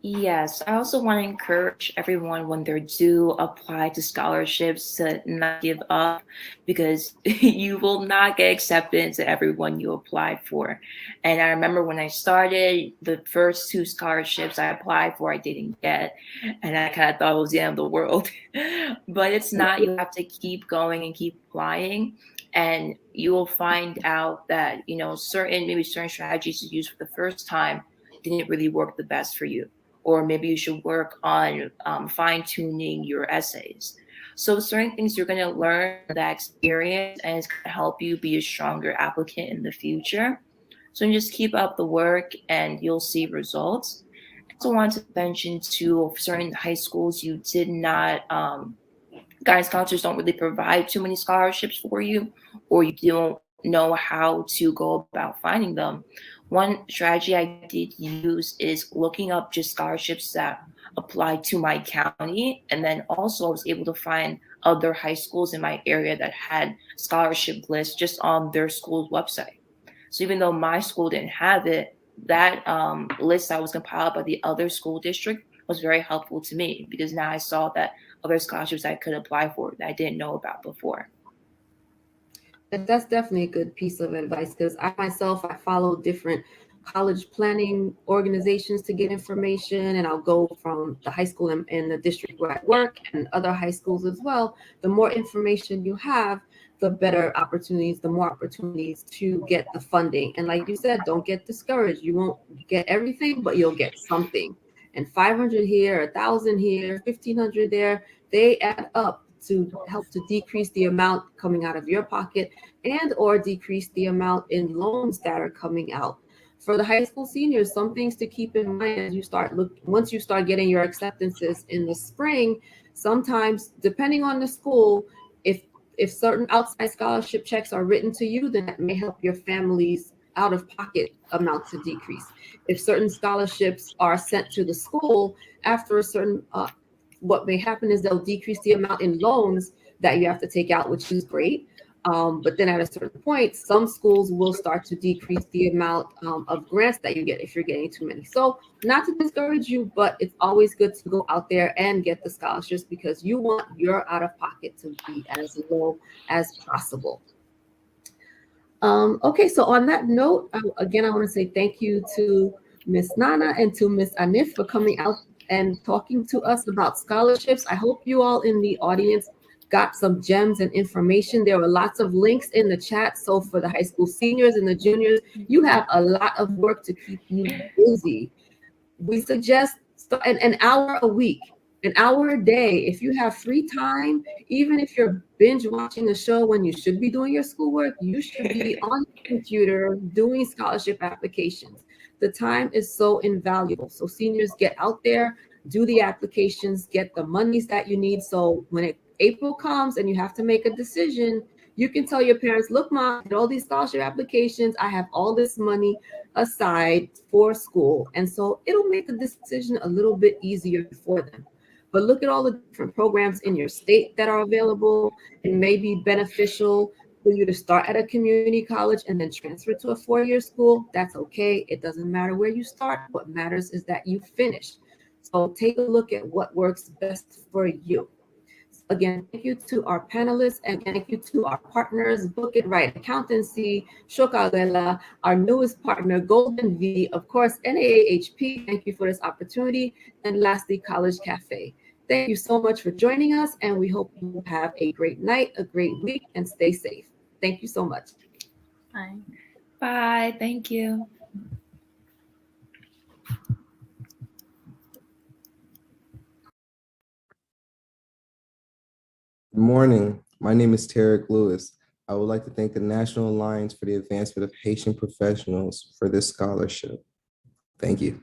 Yes, I also want to encourage everyone when they do apply to scholarships to not give up, because you will not get accepted to everyone you apply for. And I remember when I started, the first 2 scholarships I applied for, I didn't get. And I kind of thought it was the end of the world. But it's not. You have to keep going and keep applying. And you will find out that, certain strategies to use for the first time didn't really work the best for you. Or maybe you should work on fine-tuning your essays. So certain things you're going to learn that experience, and it's going to help you be a stronger applicant in the future. So you just keep up the work and you'll see results. I also want to mention too, certain high schools you did not, guidance counselors don't really provide too many scholarships for you, or you don't know how to go about finding them. One strategy I did use is looking up just scholarships that apply to my county. And then also I was able to find other high schools in my area that had scholarship lists just on their school's website. So even though my school didn't have it, that list that was compiled by the other school district was very helpful to me, because now I saw that other scholarships I could apply for that I didn't know about before. That's definitely a good piece of advice, because I follow different college planning organizations to get information, and I'll go from the high school in the district where I work and other high schools as well. The more information you have, the better opportunities, the more opportunities to get the funding. And like you said, don't get discouraged. You won't get everything, but you'll get something. And 500 here, 1,000 here, 1,500 there, they add up to help to decrease the amount coming out of your pocket and or decrease the amount in loans that are coming out. For the high school seniors, some things to keep in mind as once you start getting your acceptances in the spring, sometimes depending on the school, if certain outside scholarship checks are written to you, then that may help your family's out-of-pocket amount to decrease. If certain scholarships are sent to the school after a certain what may happen is they'll decrease the amount in loans that you have to take out, which is great. But then at a certain point, some schools will start to decrease the amount of grants that you get if you're getting too many. So not to discourage you, but it's always good to go out there and get the scholarships, because you want your out-of-pocket to be as low as possible. Okay, so on that note, again, I want to say thank you to Miss Nana and to Miss Anif for coming out and talking to us about scholarships. I hope you all in the audience got some gems and information. There were lots of links in the chat. So for the high school seniors and the juniors, you have a lot of work to keep you busy. We suggest an hour a week, an hour a day. If you have free time, even if you're binge watching a show when you should be doing your schoolwork, you should be on the computer doing scholarship applications. The time is so invaluable. So seniors, get out there, do the applications, get the monies that you need. So when April comes and you have to make a decision, you can tell your parents, look, Mom, I did all these scholarship applications. I have all this money aside for school. And so it'll make the decision a little bit easier for them. But look at all the different programs in your state that are available. It may be beneficial for you to start at a community college and then transfer to a 4-year school. That's okay. It doesn't matter where you start. What matters is that you finish. So take a look at what works best for you. Again, thank you to our panelists, and thank you to our partners, Book It Right Accountancy, Shokagela, our newest partner, Golden V, of course, NAAHP, thank you for this opportunity, and lastly, College Cafe. Thank you so much for joining us, and we hope you have a great night, a great week, and stay safe. Thank you so much. Bye. Bye. Thank you. Good morning. My name is Tarik Lewis. I would like to thank the National Alliance for the Advancement of Haitian Professionals for this scholarship. Thank you.